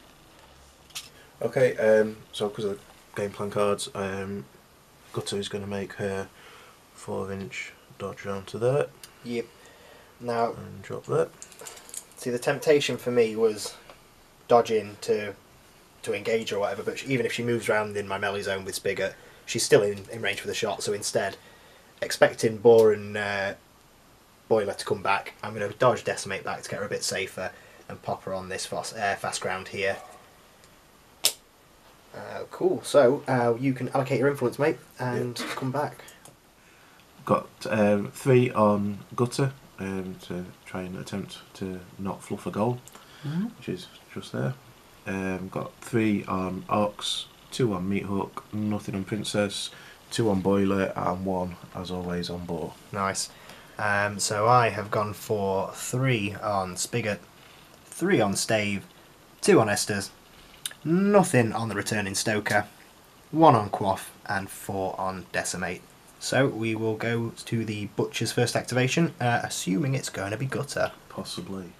B: Okay, so because of the game plan cards, Gutter is going to make her 4-inch dodge round to there.
A: Yep. Now,
B: and drop that.
A: See, the temptation for me was dodging to engage or whatever, but even if she moves around in my melee zone with Spigot, she's still in range for the shot, so instead, expecting Boar and Boiler to come back, I'm going to dodge Decimate back to get her a bit safer and pop her on this fast ground here. Cool, so you can allocate your influence, mate, and come back.
B: Got 3 on Gutter to try and attempt to not fluff a goal, which is just there. Got 3 on Ox, 2 on Meat Hook, nothing on Princess, 2 on Boiler, and 1, as always, on Boar.
A: Nice. So I have gone for 3 on Spigot, 3 on Stave, 2 on Esters, nothing on the returning Stoker, 1 on Quaff, and 4 on Decimate. So we will go to the Butcher's first activation, assuming it's going to be Gutter.
B: Possibly.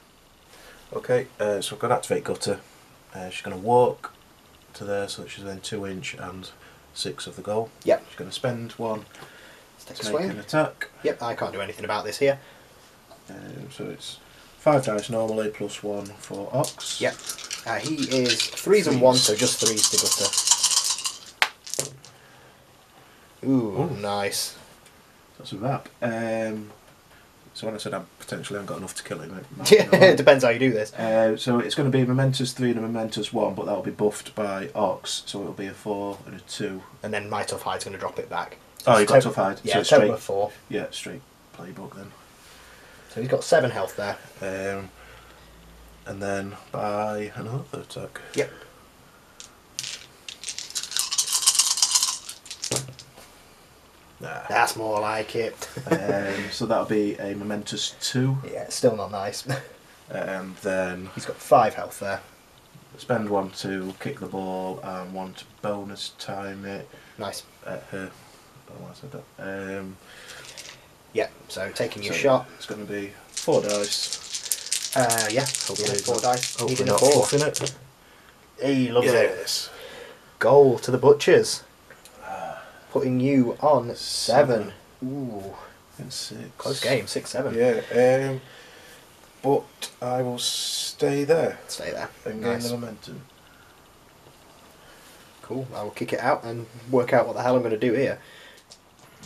B: Okay, so I'm going to activate Gutter. She's going to walk to there, so she's within 2-inch and 6 of the goal.
A: Yep.
B: She's going to spend 1
A: Take
B: to make an attack.
A: Yep, I can't do anything about this here.
B: So it's 5 dice normally, plus 1 for Ox.
A: Yep. He is 3s and 1, so just 3s to Gutter. Ooh, nice.
B: That's a wrap. So when I said I potentially haven't got enough to kill him,
A: It depends how you do this.
B: so it's going to be a momentous 3 and a momentous 1, but that'll be buffed by Ox, so it'll be a 4 and a 2.
A: And then my tough hide's going to drop it back.
B: So you've got tough hide.
A: Yeah,
B: so it's
A: total
B: straight.
A: of 4.
B: Yeah, straight playbook then.
A: So he's got 7 health there.
B: And then by another attack.
A: Yep.
B: Nah.
A: That's more like it.
B: So that'll be a momentous 2.
A: Yeah, it's still not nice.
B: Then
A: He's got 5 health there.
B: spend 1 to kick the ball and 1 to bonus time it.
A: Nice.
B: At her. I don't know why I said that.
A: Yeah, so taking your
B: So
A: shot.
B: It's going to be 4 dice.
A: Yeah, hopefully 4 dice.
B: Hopefully
A: Needing a
B: not
A: 4.
B: fluffing it.
A: He loves it.
B: Yes.
A: Goal to the Butchers. Putting you on 7. Ooh.
B: And 6.
A: Close game, 6-7.
B: Yeah. But I will stay there
A: Stay there.
B: and
A: Nice.
B: gain the momentum.
A: Cool. I will kick it out and work out what the hell I'm going to do here.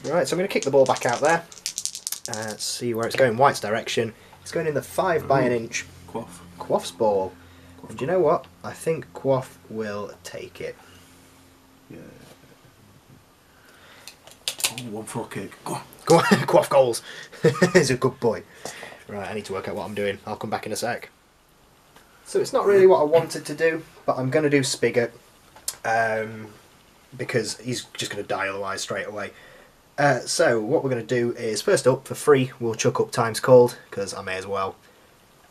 A: Right, so I'm going to kick the ball back out there. Let's see where it's going. White's direction. It's going in the 5 by an inch.
B: Quaff.
A: Quaff's ball. And do you know what? I think Quaff will take it.
B: Yeah. Oh, 1 for a kick. Go on.
A: Go on, Quaff goals. He's a good boy. Right, I need to work out what I'm doing. I'll come back in a sec. So it's not really what I wanted to do, but I'm going to do Spigot. Because he's just going to die otherwise straight away. So what we're going to do is, first up, for free, we'll chuck up Time's Called, because I may as well.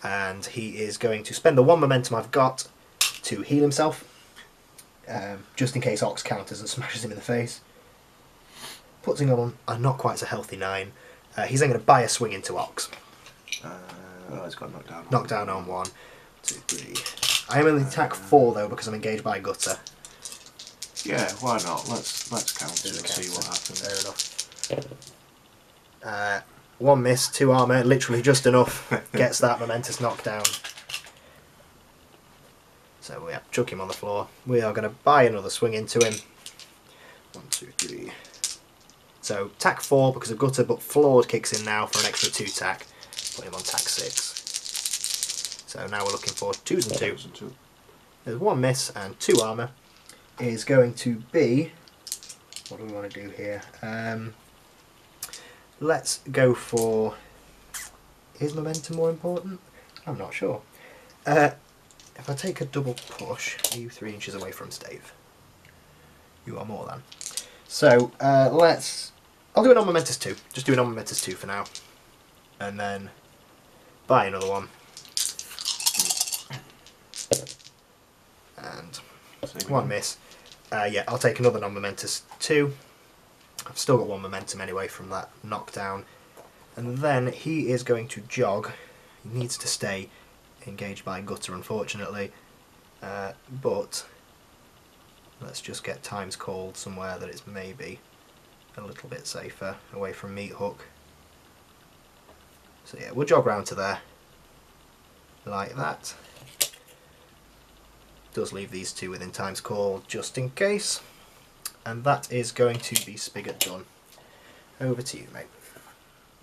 A: And he is going to spend the 1 momentum I've got to heal himself, just in case Ox counters and smashes him in the face. Puts him on a not quite so healthy 9. He's then going to buy a swing into Ox.
B: He's got knocked down.
A: Knocked down on 1, 2, 3. I am in the attack 4 though, because I'm engaged by Gutter.
B: Yeah, why not? Let's counter
A: Do
B: and
A: the
B: see
A: counter.
B: what happens.
A: Fair enough. 1 miss, 2 armour, literally just enough. Gets that momentous knockdown. So we chuck him on the floor. We are going to buy another swing into him. 1, 2, 3. So tack 4 because of Gutter, but Flawed kicks in now for an extra 2 tack. Put him on tack 6. So now we're looking for 2s and 2. There's 1 miss and 2 armour. Is going to be, what do we want to do here? Let's go for, is momentum more important? I'm not sure. If I take a double push, are you 3 inches away from Stave? You are more than. So I'll do an on momentous 2. Just do an on momentous 2 for now. And then buy another one. And 1 miss. Yeah, I'll take another non-momentous 2. I've still got 1 momentum anyway from that knockdown. And then he is going to jog. He needs to stay engaged by Gutter, unfortunately. But let's just get Time's Called somewhere that it's maybe a little bit safer, away from Meat Hook. So yeah, we'll jog round to there. Like that. Does leave these 2 within Time's Call just in case, and that is going to be Spigot done. Over to you, mate.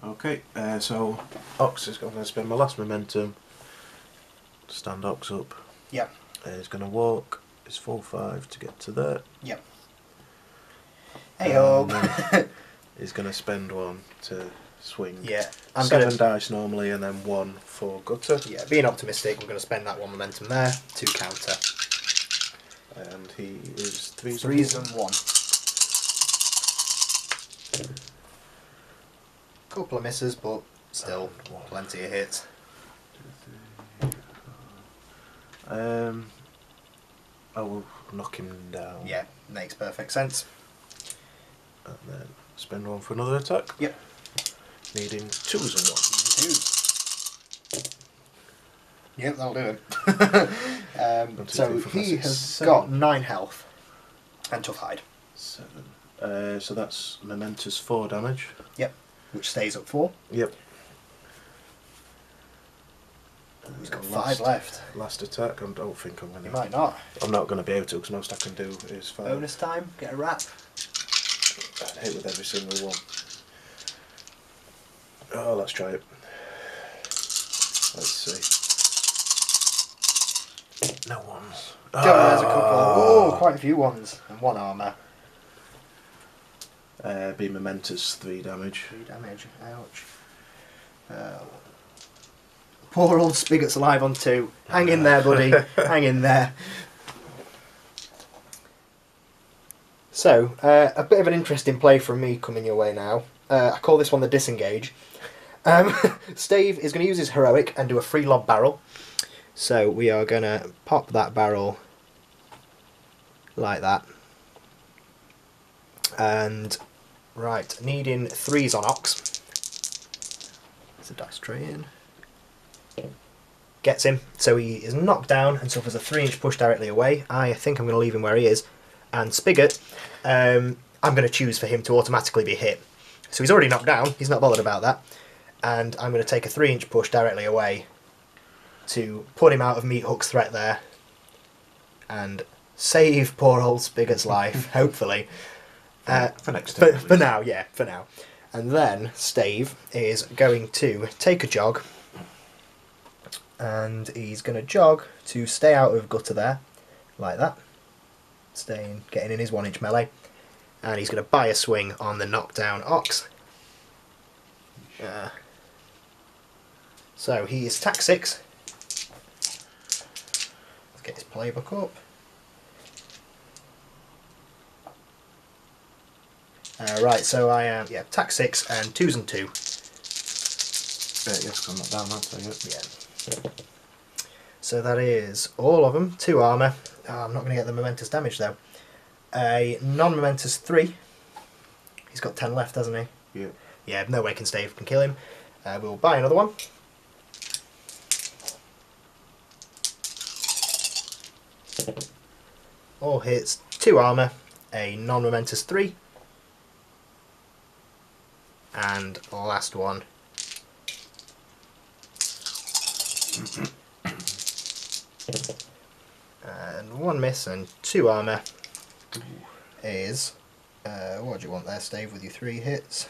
B: Okay, so Ox is going to spend my last momentum. Stand Ox up.
A: Yep.
B: He's going to walk. It's 4-5 to get to there.
A: Yep. Hey-o.
B: He's going to spend 1 to swing.
A: Yeah. I'm
B: 7 dice normally, and then 1 for Gutter.
A: Yeah, being optimistic, we're going to spend that 1 momentum there to counter.
B: And he is 3s
A: 3s and 1. Couple of misses, but still plenty of hits.
B: 2, 3, 4. I will knock him down.
A: Yeah, makes perfect sense.
B: And then spend 1 for another attack.
A: Yep.
B: Needing 2s and 1.
A: Yep, that'll do it. So he has got 9 health and tough hide.
B: 7. So that's momentous 4 damage.
A: Yep, which stays up 4.
B: Yep.
A: He's got 5 left.
B: Last attack. I don't think I'm going to.
A: You might not.
B: I'm not going to be able to, because most I can do is 5.
A: Bonus time, get a wrap.
B: Hit with every single one. Oh, let's try it. Let's see. No ones.
A: There's a couple. Oh, quite a few ones. And 1 armour.
B: Be momentous, 3 damage.
A: 3 damage. Ouch. Poor old Spigot's alive on 2. Hang in there, buddy. Hang in there. So, a bit of an interesting play from me coming your way now. I call this one the disengage. Stave is going to use his heroic and do a free lob barrel. So we are going to pop that barrel like that. And, right, needing 3s on Ox. There's a dice tray in. Gets him, so he is knocked down and suffers a 3-inch push directly away. I think I'm going to leave him where he is. And Spigot, I'm going to choose for him to automatically be hit. So he's already knocked down, he's not bothered about that. And I'm going to take a 3-inch push directly away to put him out of Meat Hook's threat there. And save poor old Spigot's life, hopefully.
B: For next time.
A: For now, yeah, for now. And then Stave is going to take a jog. And he's going to jog to stay out of gutter there, like that. Getting in his 1-inch melee. And he's going to buy a swing on the knockdown Ox. So he is tack 6. Let's get his playbook up. Right, so I am, tack 6 and 2s and 2.
B: Yes, I'm not down that,
A: Yeah. So that is all of them. 2 armour. Oh, I'm not going to get the momentous damage though. A non-momentous 3. He's got 10 left, hasn't he?
B: Yeah.
A: Yeah, no way Stave can kill him. We'll buy another one. All hits, 2 armour, a non-momentous 3. And last one. And 1 miss and 2 armour is, what do you want there, Stave, with your 3 hits?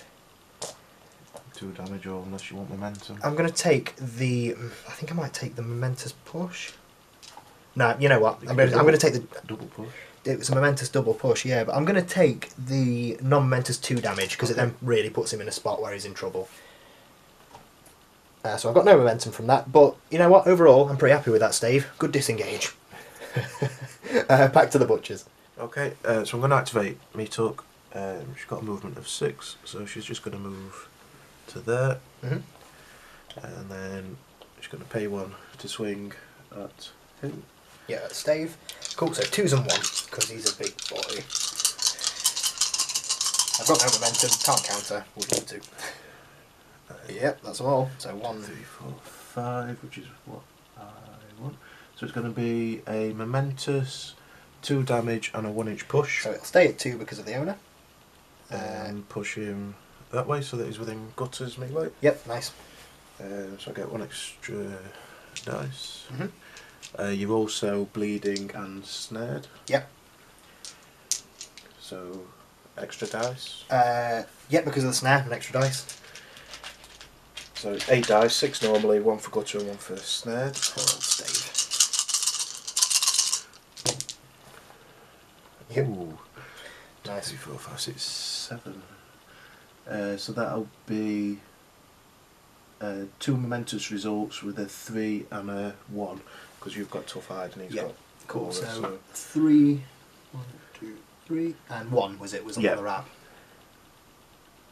B: 2 damage, or unless you want momentum.
A: I'm going to take the, I think I might take the momentous push. No, you know what, I'm going to take the...
B: Double push.
A: It was a momentous double push, yeah, but I'm going to take the non-momentous 2 damage, because it then really puts him in a spot where he's in trouble. So I've got no momentum from that, but you know what, overall, I'm pretty happy with that, Stave. Good disengage. Back to the butchers.
B: Okay, so I'm going to activate Meat Hook. She's got a movement of 6, so she's just going to move to there. And then she's going to pay 1 to swing at him.
A: Yeah, Stave. Cool, so 2s and 1, because he's a big boy. I've got no momentum, can't counter, we'll do 2. Yep, that's them all. So 1,
B: 3, 4, 5, which is what I want. So it's going to be a momentous, 2 damage and a 1-inch push.
A: so it'll stay at 2 because of the owner.
B: And push him that way so that he's within gutters melee.
A: Yep, nice.
B: So I get 1 extra dice. You're also bleeding and snared.
A: Yep.
B: So extra dice.
A: Yep, because of the snare, an extra dice.
B: So 8 dice, 6 normally, 1 for gutter and 1 for snared.
A: Poor old Stave. Yep.
B: Ooh.
A: Nice.
B: 2, 4, 5, 6, 7. So that'll be 2 momentous results with a 3 and a 1, because you've got tough hide and he's got
A: cool.
B: aura,
A: So 3, 1, 2, 3, and 1 was it? Was on the wrap.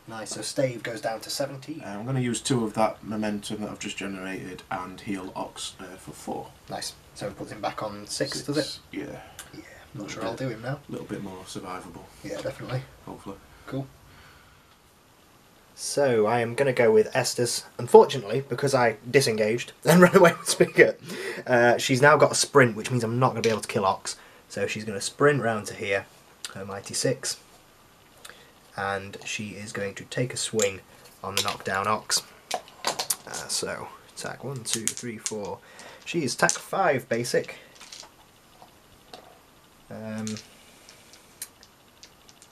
A: Nice. So Stave goes down to 17.
B: I'm going to use 2 of that momentum that I've just generated and heal Ox for 4.
A: Nice. So it puts him back on 6, does it?
B: Yeah.
A: Yeah. Not sure I'll do him now.
B: A little bit more survivable.
A: Yeah, definitely.
B: Hopefully.
A: Cool. So I am going to go with Esters. Unfortunately, because I disengaged and ran away with Spigot, she's now got a sprint, which means I'm not going to be able to kill Ox. So she's going to sprint round to here, her mighty 6, and she is going to take a swing on the knockdown Ox. So attack 1, 2, 3, 4. She is attack 5 basic.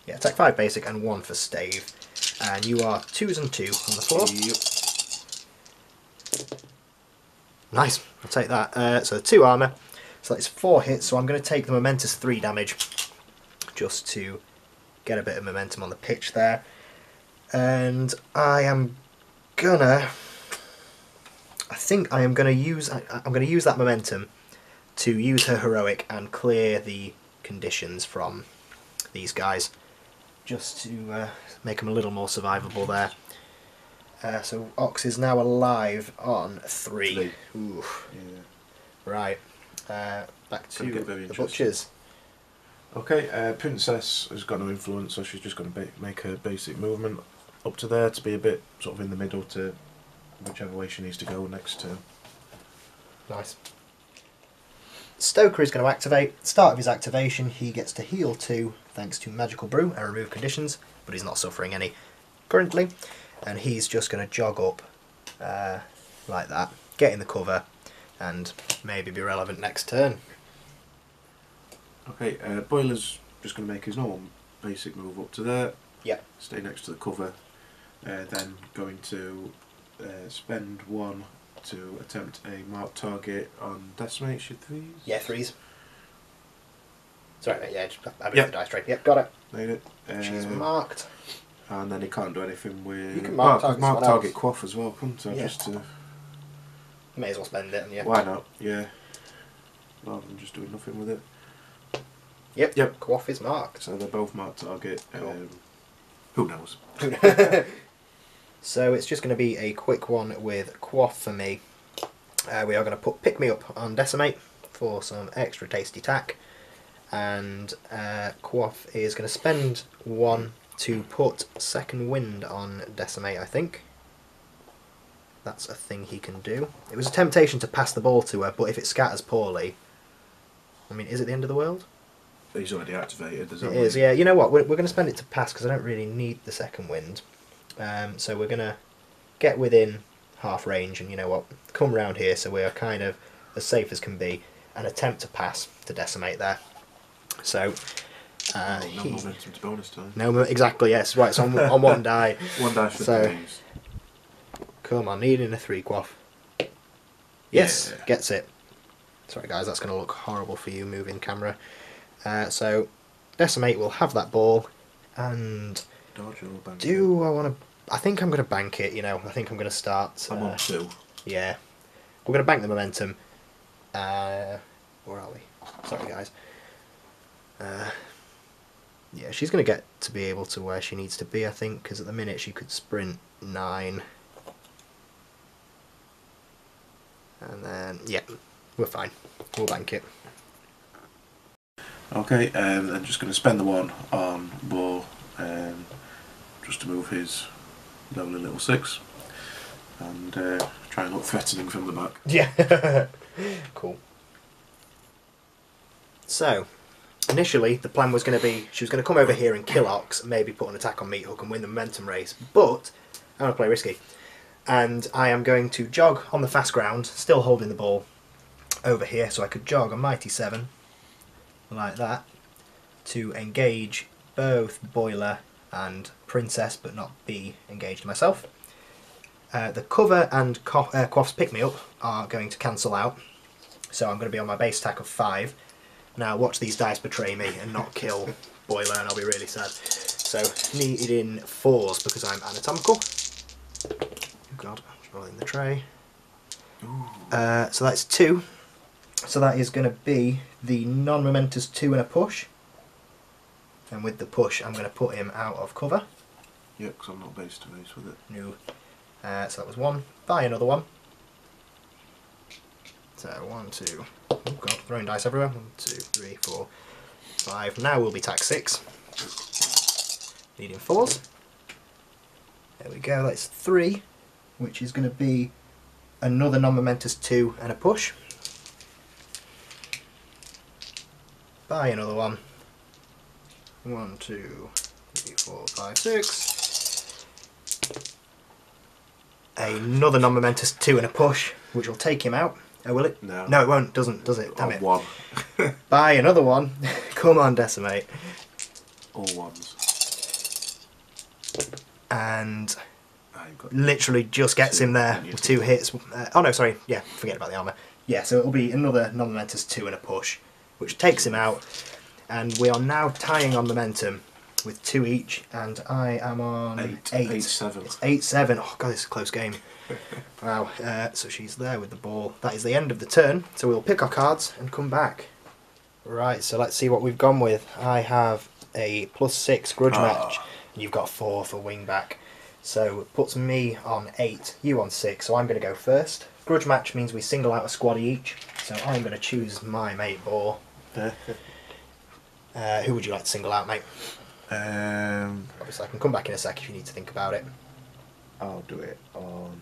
A: Yeah, attack 5 basic and 1 for Stave. And you are 2s and 2 on the floor.
B: Yep.
A: Nice, I'll take that. So 2 armour, so that's 4 hits, so I'm going to take the momentous 3 damage, just to get a bit of momentum on the pitch there. And I think I am gonna use that momentum to use her heroic and clear the conditions from these guys, just to make them a little more survivable there. So Ox is now alive on 3. Oof.
B: Yeah.
A: Right, back to the
B: interesting.
A: butchers.
B: Okay, Princess has got no influence, so she's just going to make her basic movement up to there to be a bit sort of in the middle to whichever way she needs to go next turn.
A: Nice. Stoker is going to activate. Start of his activation, he gets to heal 2 thanks to Magical Brew and remove conditions, but he's not suffering any currently. And he's just going to jog up like that, get in the cover, and maybe be relevant next turn.
B: Okay, Boiler's just going to make his normal basic move up to there.
A: Yeah.
B: Stay next to the cover. Then going to spend 1 to attempt a marked target on Decimate. Should 3s?
A: Yeah, 3s. Sorry, mate, yeah, just add the dice tray. Yep, got it.
B: Made it.
A: She's marked.
B: And then he can't do anything with...
A: You can mark
B: target Quaff as well, couldn't I?
A: Yeah.
B: Just to...
A: You may as well spend it, and yeah.
B: Why not? Yeah. Rather than just doing nothing with it.
A: Yep. Quaff is marked.
B: So they're both marked target. Who knows?
A: So it's just going to be a quick one with Quaff for me. We are going to put Pick Me Up on Decimate for some extra tasty tack. And Quaff is going to spend 1 to put Second Wind on Decimate, I think. That's a thing he can do. It was a temptation to pass the ball to her, but if it scatters poorly... I mean, is it the end of the world?
B: He's already activated.
A: It is, yeah. You know what? We're going to spend it to pass because I don't really need the Second Wind. So we're going to get within half range and, you know what, come round here so we are kind of as safe as can be and attempt to pass to Decimate there. So...
B: no momentum to bonus time.
A: No, exactly, yes. Right, so on 1 die.
B: 1 die for
A: so,
B: things.
A: Come on, needing a 3 Quaff. Yes,
B: yeah.
A: Gets it. Sorry guys, that's going to look horrible for you moving camera. So Decimate will have that ball, and
B: Dodge or bank
A: do I want to... I think I'm going to bank it, you know. I think I'm going to start...
B: I'm on 2.
A: Yeah. We're going to bank the momentum. Where are we? Sorry guys. Yeah, she's going to get to be able to where she needs to be, I think, because at the minute she could sprint 9. And then, yeah, we're fine. We'll bank it.
B: Okay, I'm just going to spend the 1 on Bo, just to move his lonely little 6, and try and look threatening from the back.
A: Yeah, cool. So, initially the plan was going to be she was going to come over here and kill Ox, maybe put an attack on Meat Hook and win the momentum race, but I'm going to play risky. And I am going to jog on the fast ground, still holding the ball over here, so I could jog a Mighty 7, like that, to engage both Boiler and Princess, but not be engaged myself. The cover and Quaff's Pick Me Up are going to cancel out, so I'm going to be on my base attack of 5. Now watch these dice betray me and not kill Boiler, and I'll be really sad. So needed in 4s because I'm anatomical. Oh god, I'm rolling the tray. So that's 2. So that is going to be the non-momentous 2 and a push. And with the push, I'm going to put him out of cover.
B: Yeah, because I'm not base to base with it.
A: No. So that was 1. Buy another 1. So 1, 2. Oh god, throwing dice everywhere. 1, 2, 3, 4, 5. Now we'll be tax 6. Needing 4s. There we go, that's 3. Which is going to be another non-momentous 2 and a push. Buy another 1. 1, 2, 3, 4, 5, 6. Another non-momentous 2 and a push, which will take him out. Oh, will it?
B: No.
A: No, it won't. Doesn't, does it? Damn it.
B: 1.
A: Buy another 1. Come on, Decimate.
B: All 1s.
A: And
B: I'm
A: literally just gets him there with 2 hits. Oh no, sorry, yeah, forget about the armour. Yeah, so it'll be another non-momentous 2 and a push, which takes him out, and we are now tying on momentum with 2 each, and I am on 8.
B: 8-7.
A: It's 8-7. Oh god, this is a close game. Wow. So she's there with the ball. That is the end of the turn. So we'll pick our cards and come back. Right. So let's see what we've gone with. I have a +6 grudge match, and you've got 4 for wing back. So it puts me on 8, you on 6. So I'm going to go first. Grudge match means we single out a squad each. So I'm going to choose my mate ball. Who would you like to single out, mate? Obviously, I can come back in a sec if you need to think about it.
B: I'll do it on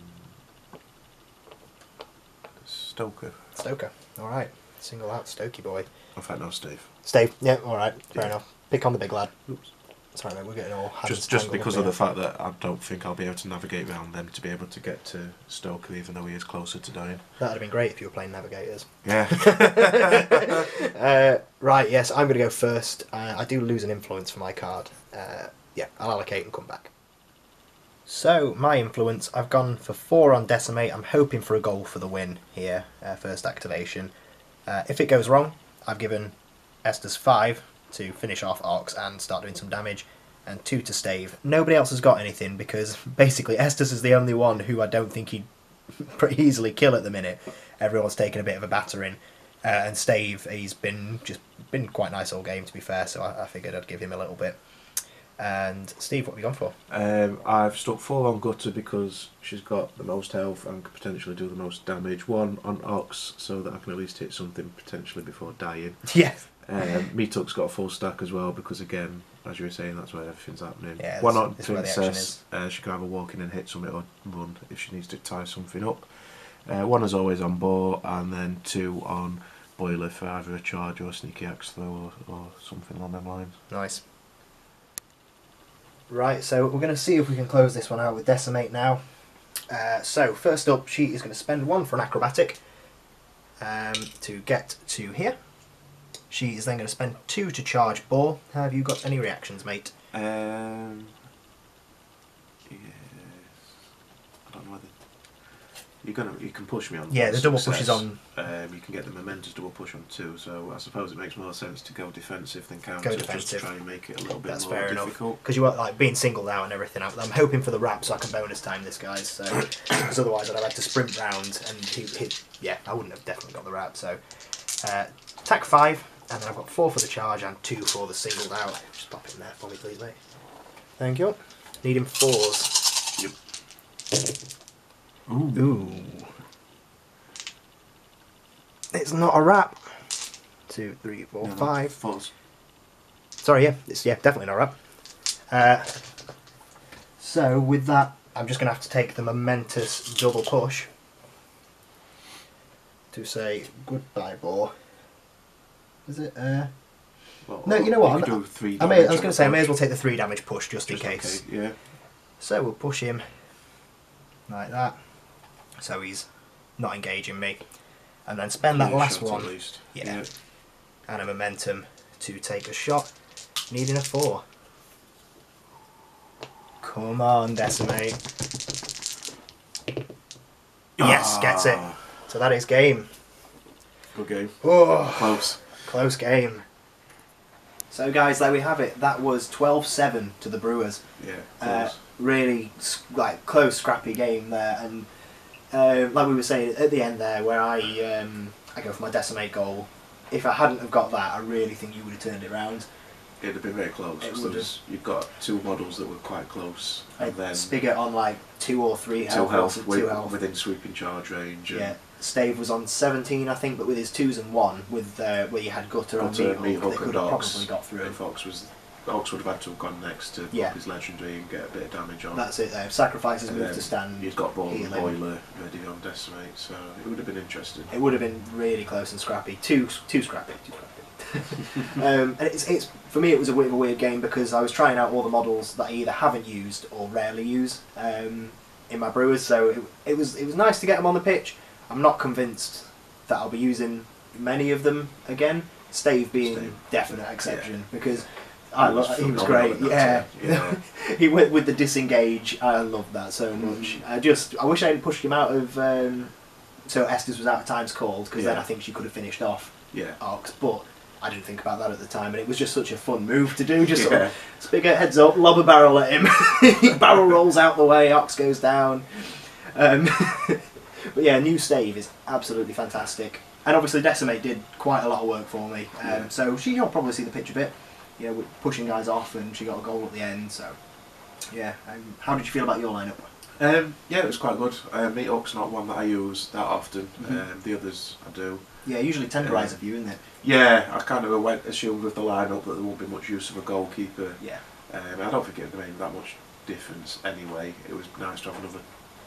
B: Stoker.
A: Stoker. All right. Single out Stokey boy.
B: In fact, no, Steve.
A: Steve. Yeah. All right. Fair enough. Pick on the big lad. Oops. Sorry, mate. We're getting all
B: just because of the fact that I don't think I'll be able to navigate around them to be able to get to Stoker, even though he is closer to dying.
A: That'd have been great if you were playing navigators.
B: Yeah.
A: Right. Yes. I'm going to go first. I do lose an influence for my card. Yeah. I'll allocate and come back. So, my influence, I've gone for 4 on Decimate. I'm hoping for a goal for the win here, first activation. If it goes wrong, I've given Esters 5 to finish off Ox and start doing some damage, and 2 to Stave. Nobody else has got anything, because basically Esters is the only one who I don't think he'd pretty easily kill at the minute. Everyone's taken a bit of a battering, and Stave, he's been quite nice all game, to be fair, so I figured I'd give him a little bit. And Steve, what have you gone for?
B: I've stuck 4 on Gutter because she's got the most health and could potentially do the most damage. 1 on Ox so that I can at least hit something potentially before dying.
A: Yes.
B: Meatuck's got a full stack as well because, again, as you were saying, that's where everything's happening.
A: Yeah,
B: 1 on Princess, she can either walk in and hit something or run if she needs to tie something up. 1 as always on Boar, and then 2 on Boiler for either a charge or a sneaky axe throw or something along them lines.
A: Nice. Right, so we're going to see if we can close this one out with Decimate now. So, first up, she is going to spend 1 for an acrobatic to get to here. She is then going to spend 2 to charge Boar. Have you got any reactions, mate?
B: Yes. I don't know whether you can push me on.
A: Yeah, the double push is on.
B: You can get the momentous double push on 2, so I suppose it makes more sense to go defensive than counter, just to try and make it a little bit more difficult.
A: Because you are like being singled out and everything. I'm hoping for the wrap so I can bonus time this guy. So, because otherwise I'd have had to sprint round and yeah, I wouldn't have definitely got the wrap. So, attack 5, and then I've got 4 for the charge and 2 for the singled out. Just pop it in there for me, please, mate. Thank you. Needing 4s.
B: Yep.
A: Ooh. It's not a wrap. 2, 3, 4, 5.
B: 4s.
A: Sorry, yeah, it's definitely not a wrap. So with that, I'm just going to have to take the momentous double push to say goodbye, Boar. Is it?
B: Well,
A: no, you know what?
B: I was going
A: to say I may as well take the 3 damage push just in case.
B: Okay, yeah.
A: So we'll push him like that. So he's not engaging me, and then spend that last one, yeah, and a momentum to take a shot, needing a 4. Come on, Decimate. Yes, gets it. So that is game.
B: Good game.
A: Oh, close game. So guys, there we have it. That was 12-7 to the Brewers.
B: Yeah.
A: Really close, scrappy game there, and like we were saying at the end there, where I go for my Decimate goal. If I hadn't have got that, I really think you would have turned it round.
B: It'd have been very close. You've got 2 models that were quite close, and then
A: Spigot on like 2 or 3
B: health,
A: 2 health
B: within sweeping charge range.
A: Yeah, Stave was on 17, I think, but with his 2s and 1, with where you had Gutter on Meat Hook, they could have probably got through.
B: If Ox would have had to have gone next to pop his legendary and get a bit of damage on.
A: That's it though. Sacrifices moved to stand.
B: You've got Ball and Boiler ready on Decimate, so it would have been interesting.
A: It would have been really close and scrappy. Too scrappy. And it's for me it was a bit of a weird game because I was trying out all the models that I either haven't used or rarely use in my Brewers, so it was nice to get them on the pitch. I'm not convinced that I'll be using many of them again. Stave being definite exception because He was great. Yeah. He went with the disengage. I love that so much. I wish I hadn't pushed him out of. So Esters was out of times called, because then I think she could have finished off Ox, but I didn't think about that at the time, and it was just such a fun move to do. Just sort of Spigot heads up, lob a barrel at him, he barrel rolls out the way, Ox goes down. But yeah, new stave is absolutely fantastic, and obviously Decimate did quite a lot of work for me. So you'll probably see the pitch a bit, with pushing guys off, and she got a goal at the end. So yeah, how did you feel about your lineup?
B: Yeah, it was quite good. Meat Hook's not one that I use that often. The others I do.
A: Yeah, usually tenderiser for you, isn't it?
B: Yeah, I kind of assumed with the lineup that there won't be much use of a goalkeeper.
A: Yeah.
B: I don't think it made that much difference anyway. It was nice to have another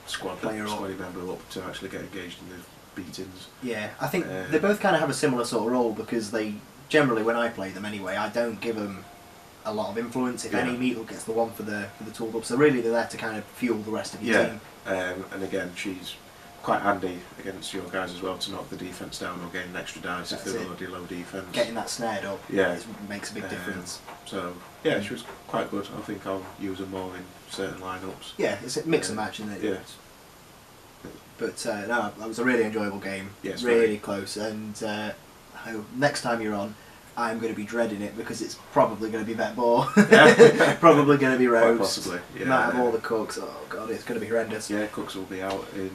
B: squad member up to actually get engaged in the beatings. Yeah,
A: I think they both kind of have a similar sort of role, because they generally, when I play them anyway, I don't give them a lot of influence. If any, Meat Hook gets the one for the toolbox. So really, they're there to kind of fuel the rest of your team.
B: And again, she's quite handy against your guys as well to knock the defence down or gain an extra dice if they're already low defence.
A: Getting that snared up makes a big difference.
B: So yeah, she was quite good. I think I'll use her more in certain lineups.
A: Yeah, it's a mix and match, isn't it?
B: Yeah.
A: But no, that was a really enjoyable game.
B: Yes,
A: really close. And next time you're on, I'm going to be dreading it, because it's probably going to be Vet Ball. Probably going to be Rose.
B: Quite possibly. Yeah.
A: Might have all the cooks. Oh god, it's going to be horrendous.
B: Yeah, cooks will be out in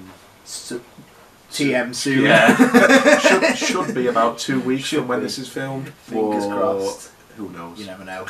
A: TM soon.
B: Yeah. should be about 2 weeks from when this is filmed.
A: Fingers crossed.
B: Who knows?
A: You never know.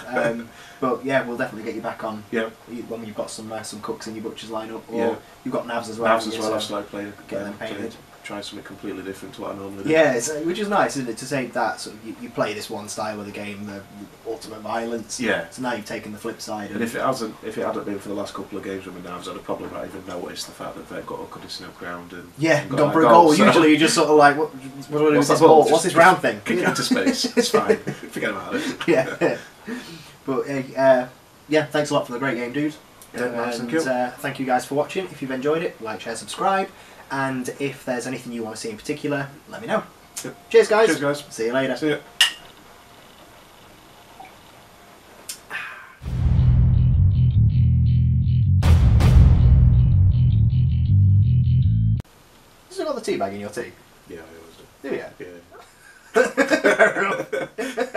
A: But yeah, we'll definitely get you back on.
B: Yeah.
A: When you've got some cooks in your butcher's lineup, or you've got Navs as well.
B: Navs as well. I've started playing.
A: Get them painted.
B: Try something completely different to what I normally do.
A: Yeah, which is nice, isn't it? To take that sort of, you play this one style of the game, the ultimate violence.
B: Yeah.
A: So now you've taken the flip side.
B: And if it hadn't been for the last couple of games with my Navs, I'd have probably not even noticed the fact that they've got a conditional ground and
A: gone for a goal.
B: So.
A: Usually you're just sort of like, what do I do with this ball? What's this round thing?
B: Kick it into space. It's fine. Forget about it.
A: Yeah. But thanks a lot for the great game, dude.
B: Thank you.
A: Thank you guys for watching. If you've enjoyed it, like, share, subscribe. And if there's anything you want to see in particular, let me know.
B: Yep.
A: Cheers, guys.
B: Cheers, guys.
A: See you later.
B: See ya.
A: You still got the tea bag in your tea?
B: Yeah, I always do.
A: Do you?
B: Yeah.